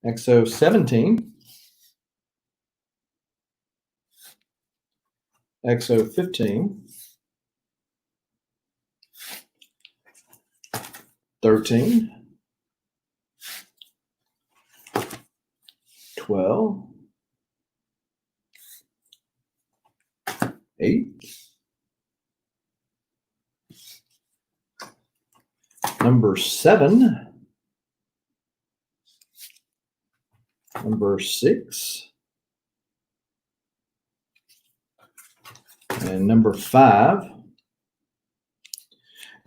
XO17, XO15, 13, 12, 8, number 7, number 6, and number 5. I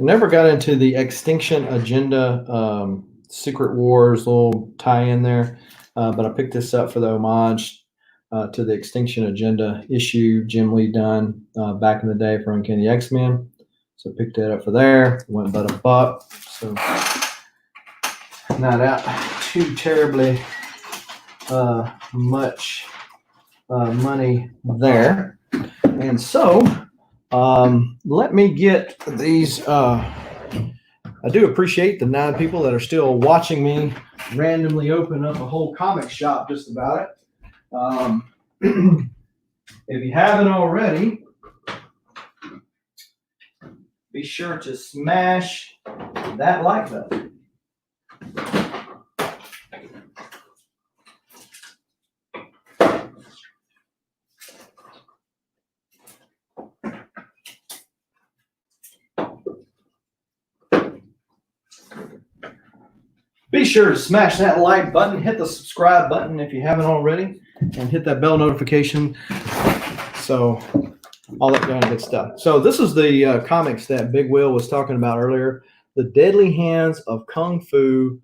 never got into the Extinction Agenda Secret Wars little tie-in there, but I picked this up for the homage to the Extinction Agenda issue Jim Lee done back in the day for Uncanny X-Men. So picked that up for there. Went about $1, so not out too terribly much money there. And so let me get these. I do appreciate the 9 people that are still watching me randomly open up a whole comic shop just about it. If you haven't already, be sure to smash that like button. Be sure to smash that like button, hit the subscribe button if you haven't already, and hit that bell notification. So all that kind of good stuff. So this is the comics that Big Will was talking about earlier. The Deadly Hands of Kung Fu,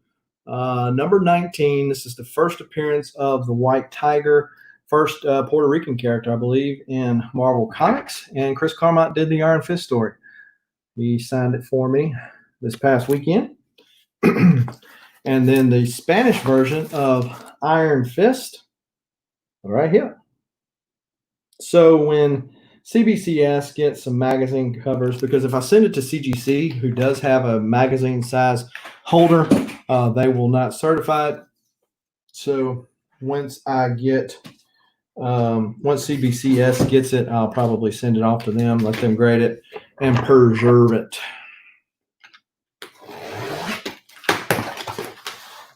number 19. This is the first appearance of the White Tiger, first Puerto Rican character, I believe, in Marvel Comics. And Chris Carmont did the Iron Fist story. He signed it for me this past weekend. And then the Spanish version of Iron Fist right here. So when CBCS gets some magazine covers, because if I send it to CGC, who does have a magazine size holder, they will not certify it. So once I get, once CBCS gets it, I'll probably send it off to them, let them grade it and preserve it.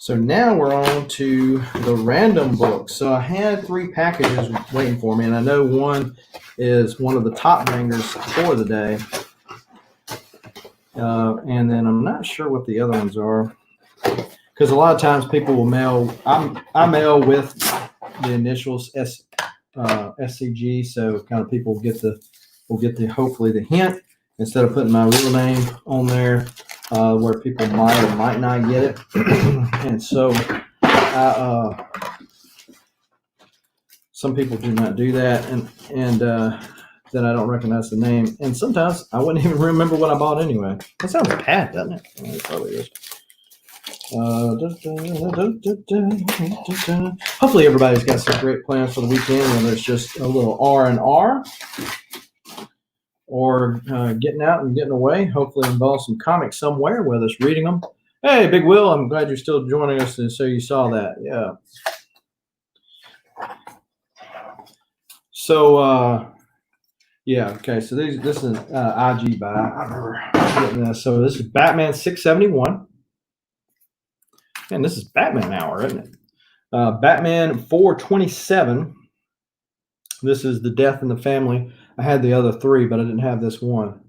So now we're on to the random books. So I had 3 packages waiting for me, and I know one is one of the top bangers for the day. And then I'm not sure what the other ones are, because a lot of times people will mail. I mail with the initials SCG, so kind of people will get the hopefully the hint instead of putting my real name on there. Where people might or might not get it. And so some people do not do that, and then I don't recognize the name. And sometimes I wouldn't even remember what I bought anyway. That sounds bad, doesn't it? Well, it probably is. Hopefully everybody's got some great plans for the weekend, whether it's just a little R&R or getting out and getting away. Hopefully involves some comics somewhere, whether it's reading them. Hey, Big Will, I'm glad you're still joining us, and so you saw that. Yeah. So, yeah, okay, so this is an IG buy. I remember getting this. So this is Batman 671. And this is Batman Hour, isn't it? Batman 427. This is The Death in the Family. I had the other 3, but I didn't have this one.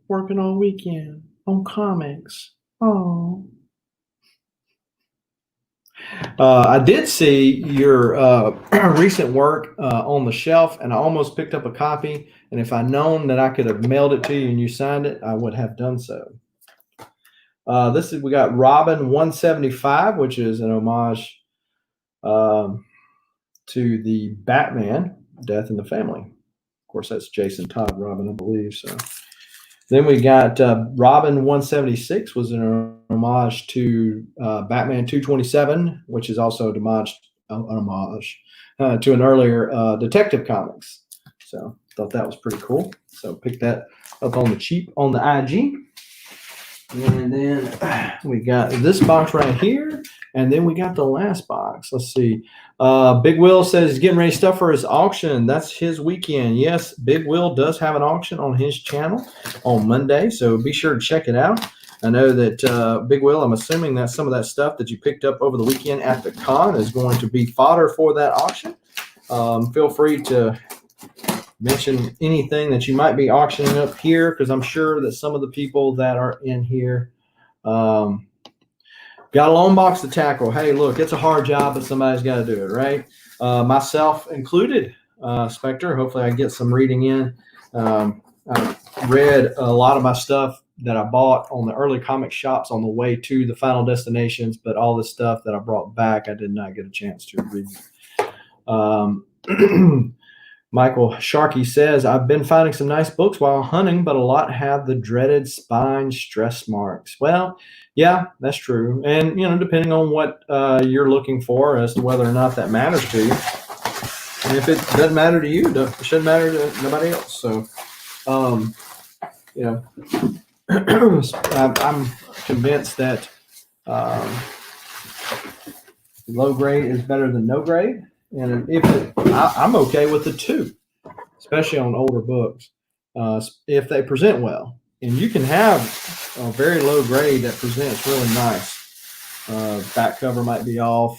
Working all weekend on comics. I did see your recent work on the shelf, and I almost picked up a copy. And if I'd known that I could have mailed it to you and you signed it, I would have done so. We got Robin 175, which is an homage to the Batman Death in the Family. Of course, that's Jason Todd Robin, I believe. So then we got Robin 176 was an homage to Batman 227, which is also an homage to an earlier Detective Comics. So thought that was pretty cool. So picked that up on the cheap on the IG. And then we got this box right here. And then we got the last box. Let's see. Big Will says he's getting ready to stuff for his auction. That's his weekend. Yes, Big Will does have an auction on his channel on Monday. So be sure to check it out. I know that Big Will, I'm assuming that some of that stuff that you picked up over the weekend at the con is going to be fodder for that auction. Feel free to mention anything that you might be auctioning up here, because I'm sure that some of the people that are in here got a long box to tackle. Hey, look, it's a hard job, but somebody's got to do it, right? Myself included, Spectre. Hopefully I get some reading in. I read a lot of my stuff that I bought on the early comic shops on the way to the final destinations, but all the stuff that I brought back, I did not get a chance to read. Michael Sharkey says, I've been finding some nice books while hunting, but a lot have the dreaded spine stress marks. Well, yeah, that's true. And, depending on what you're looking for as to whether or not that matters to you. And if it doesn't matter to you, it shouldn't matter to nobody else. So, I'm convinced that low grade is better than no grade. And I'm okay with the two, especially on older books, if they present well. And you can have a very low grade that presents really nice. Back cover might be off,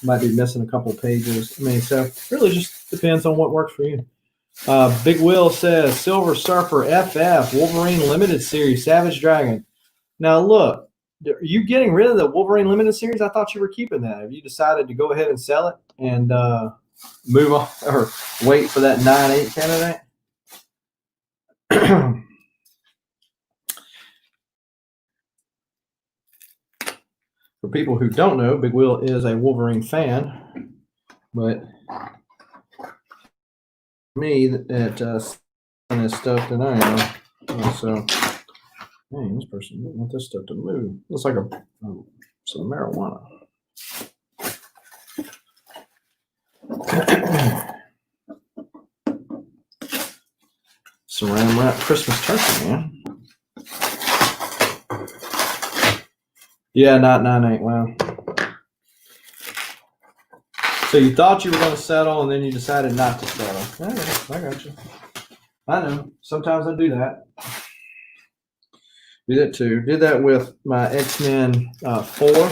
might be missing a couple pages. So it really just depends on what works for you. Big Will says, Silver Surfer FF, Wolverine Limited Series, Savage Dragon. Now look, are you getting rid of the Wolverine Limited Series? I thought you were keeping that. Have you decided to go ahead and sell it and move on, or wait for that 9/8 candidate? For people who don't know, Big Will is a Wolverine fan, but me that this stuff than I am. So, man, this person doesn't want this stuff to move. Looks like some marijuana. Saran wrap Christmas turkey, man. Yeah, not 9/8. Wow. So you thought you were going to settle, and then you decided not to settle. I got you. I know. Sometimes I do that. Do that too. Did that with my X-Men 4.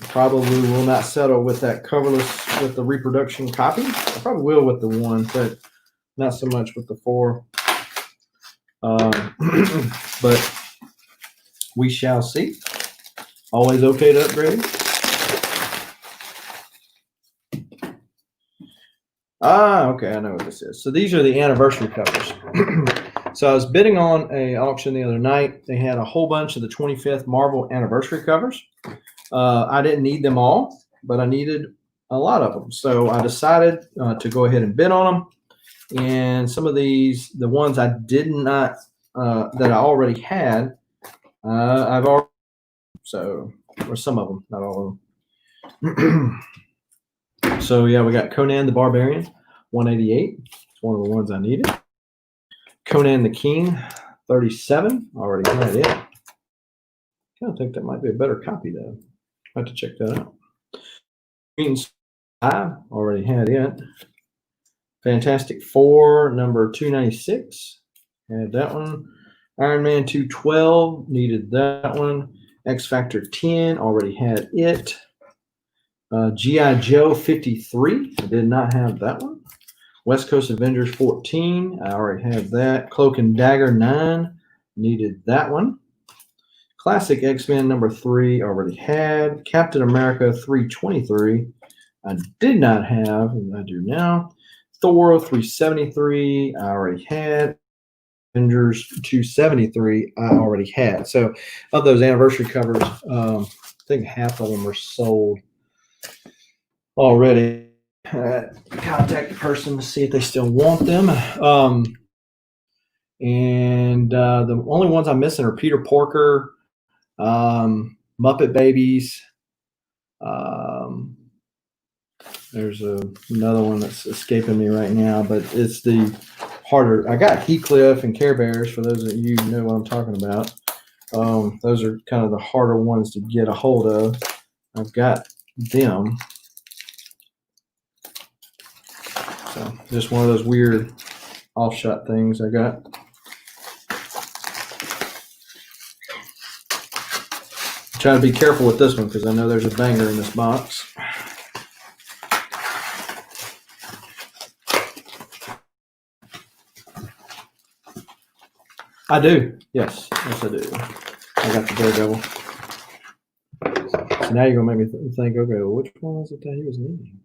Probably will not settle with that coverless with the reproduction copy. I probably will with the 1, but not so much with the 4. But we shall see. Always okay to upgrade. Okay, I know what this is. So these are the anniversary covers. So I was bidding on an auction the other night. They had a whole bunch of the 25th Marvel anniversary covers. I didn't need them all, but I needed a lot of them. So I decided to go ahead and bid on them. And some of these, the ones I did not, that I already had, I've already, so, or some of them, not all of them. So yeah, we got Conan the Barbarian, 188. It's one of the ones I needed. Conan the King, 37. Already had it. I kind of think that might be a better copy though. I have to check that out. Mutants 5, already had it. Fantastic Four, number 296. Had that one. Iron Man 212, needed that one. X Factor 10, already had it. G.I. Joe 53, I did not have that one. West Coast Avengers 14, I already had that. Cloak and Dagger 9, needed that one. Classic X-Men number 3, already had. Captain America 323, I did not have, and I do now. Thor 373, I already had. Avengers 273 I already had. So of those anniversary covers, I think half of them are sold already. Contact the person to see if they still want them. And the only ones I'm missing are Peter Porker, Muppet Babies. There's another one that's escaping me right now, but it's the harder. I got Heathcliff and Care Bears, for those of you who know what I'm talking about. Those are kind of the harder ones to get a hold of. I've got them. So just one of those weird offshot things I got. Trying to be careful with this one because I know there's a banger in this box. I do. Yes, I do. I got the Daredevil. So now you're gonna make me think. Okay, well, which one was it that he was needing?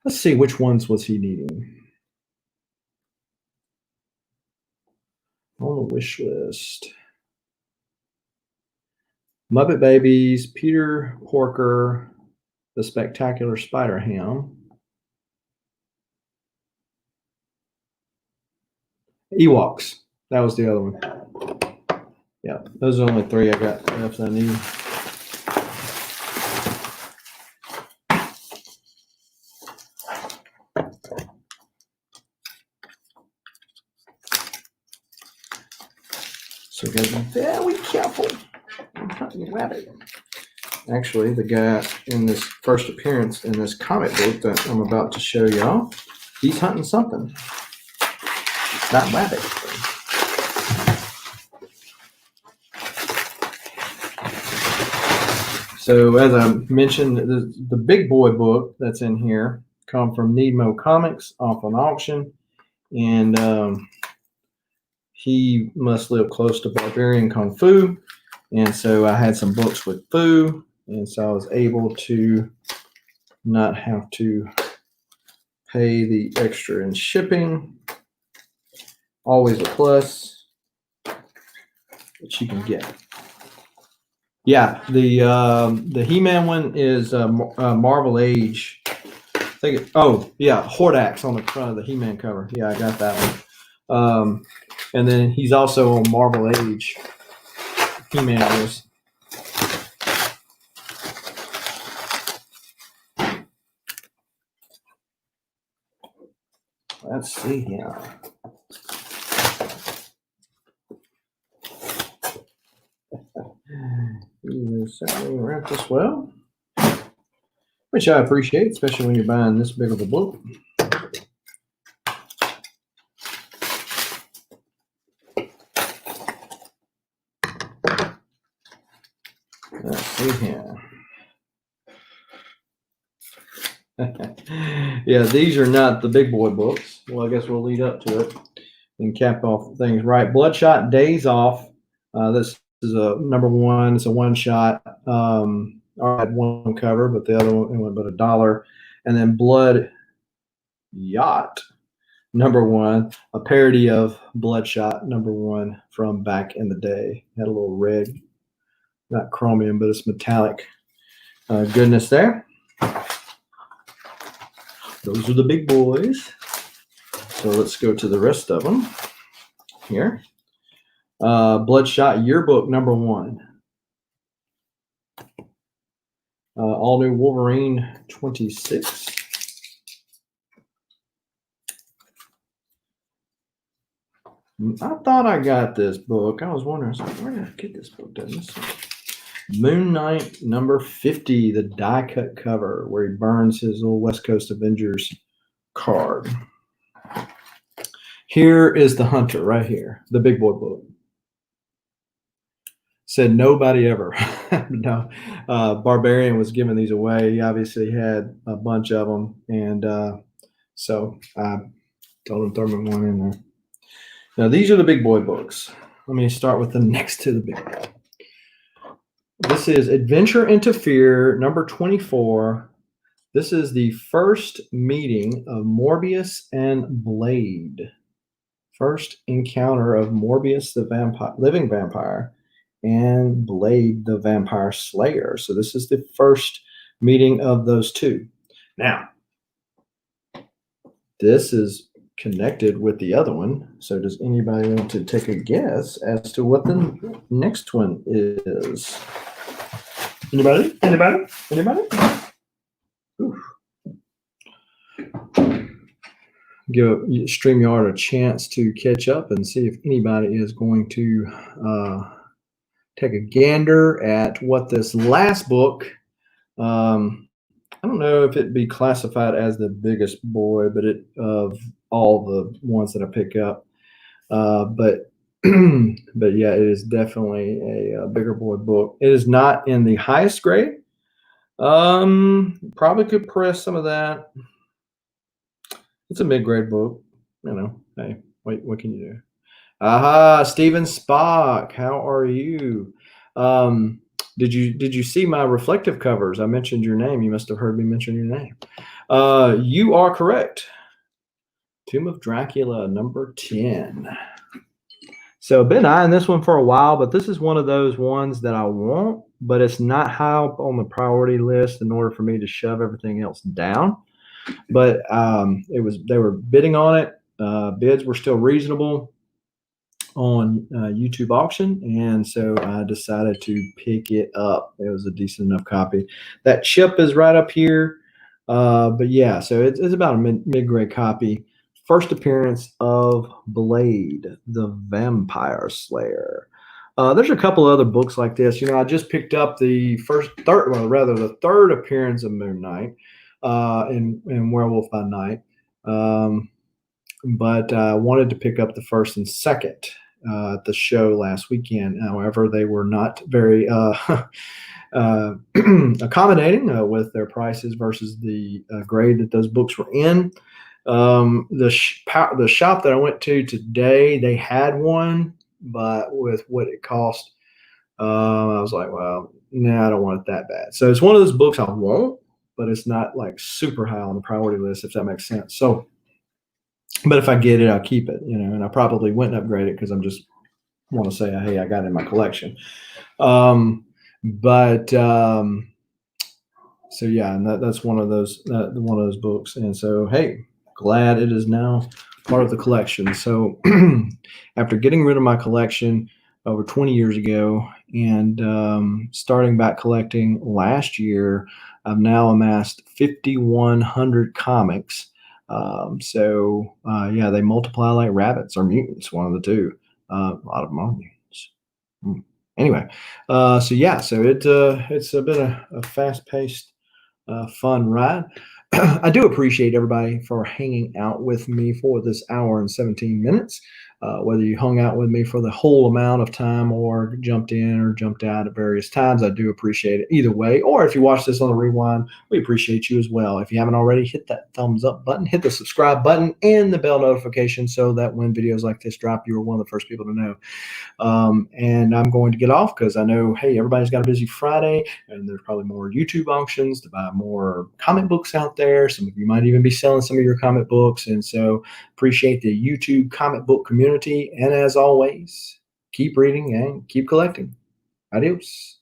Let's see, which ones was he needing on the wish list? Muppet Babies, Peter Porker, the Spectacular Spider-Ham, Ewoks. That was the other one. Yeah, those are the only three I got left I need. So gotta be very careful. I'm hunting a rabbit. Actually, the guy in this first appearance in this comic book that I'm about to show y'all, he's hunting something. Not rabbit. So as I mentioned, the big boy book that's in here come from Needmo Comics off an auction, and he must live close to Barbarian Kung Fu, and so I had some books with Fu, and so I was able to not have to pay the extra in shipping. Always a plus that you can get. Yeah, the He-Man one is Marvel Age. I think Hordax on the front of the He-Man cover. Yeah, I got that one. And then he's also on Marvel Age. He-Man is. Let's see here. You certainly wrapped this well, which I appreciate, especially when you're buying this big of a book. Let's see here. Yeah, these are not the big boy books. Well, I guess we'll lead up to it and cap off things right. Bloodshot Days Off. This is a number one. It's a one shot. I had one cover, but the other one went about $1. And then Blood Yacht number one, a parody of Bloodshot number one from back in the day. Had a little red, not chromium, but it's metallic goodness there. Those are the big boys. So let's go to the rest of them here. Bloodshot Yearbook number one. All new Wolverine 26. I thought I got this book. I was wondering, where did I get this book? Moon Knight number 50, the die cut cover where he burns his little West Coast Avengers card. Here is the Hunter right here, the big boy book. Said nobody ever. No, Barbarian was giving these away. He obviously had a bunch of them, and so I told him throw me one in there. Now these are the big boy books. Let me start with the next to the big boy. This is Adventure into Fear, number 24, This is the first meeting of Morbius and Blade. First encounter of Morbius the vampire, living vampire, and Blade the vampire slayer. So this is the first meeting of those two. Now, this is connected with the other one. So does anybody want to take a guess as to what the next one is? Anybody? Anybody? Anybody? Oof. Give StreamYard a chance to catch up and see if anybody is going to take a gander at what this last book. I don't know if it'd be classified as the biggest boy, but it of all the ones that I pick up. But but yeah, it is definitely a bigger boy book. It is not in the highest grade. Probably could press some of that. It's a mid-grade book. You know, hey, wait, what can you do? Aha, Steven Spock, how are you? Did you see my reflective covers? I mentioned your name. You must have heard me mention your name. You are correct. Tomb of Dracula, number 10. So I've been eyeing this one for a while, but this is one of those ones that I want, but it's not high up on the priority list in order for me to shove everything else down. But they were bidding on it. Bids were still reasonable on YouTube auction, and so I decided to pick it up. It was a decent enough copy. That chip is right up here, but yeah, so it's about a mid-grade copy. First appearance of Blade, the Vampire Slayer. There's a couple other books like this. You know, I just picked up the third appearance of Moon Knight in Werewolf by Night. But I wanted to pick up the first and second at the show last weekend. However, they were not very accommodating with their prices versus the grade that those books were in. The shop that I went to today, they had one, but with what it cost, I was like, well, no, I don't want it that bad. So it's one of those books I want, but it's not like super high on the priority list, if that makes sense. So, but if I get it, I'll keep it, you know, and I probably wouldn't upgrade it because I'm just want to say, hey, I got it in my collection. So yeah, and that's one of those books. And so, hey, glad it is now part of the collection. So after getting rid of my collection over 20 years ago and starting back collecting last year, I've now amassed 5,100 comics. Yeah, they multiply like rabbits or mutants, one of the two. A lot of them are mutants. Anyway, so yeah, so it's been a fast-paced, fun ride. I do appreciate everybody for hanging out with me for this hour and 17 minutes. Whether you hung out with me for the whole amount of time or jumped in or jumped out at various times, I do appreciate it either way. Or if you watch this on the rewind, we appreciate you as well. If you haven't already, hit that thumbs up button, hit the subscribe button, and the bell notification so that when videos like this drop, you're one of the first people to know. And I'm going to get off because I know, hey, everybody's got a busy Friday, and there's probably more YouTube auctions to buy more comic books out there. Some of you might even be selling some of your comic books. And so appreciate the YouTube comic book community. And as always, keep reading and keep collecting. Adios.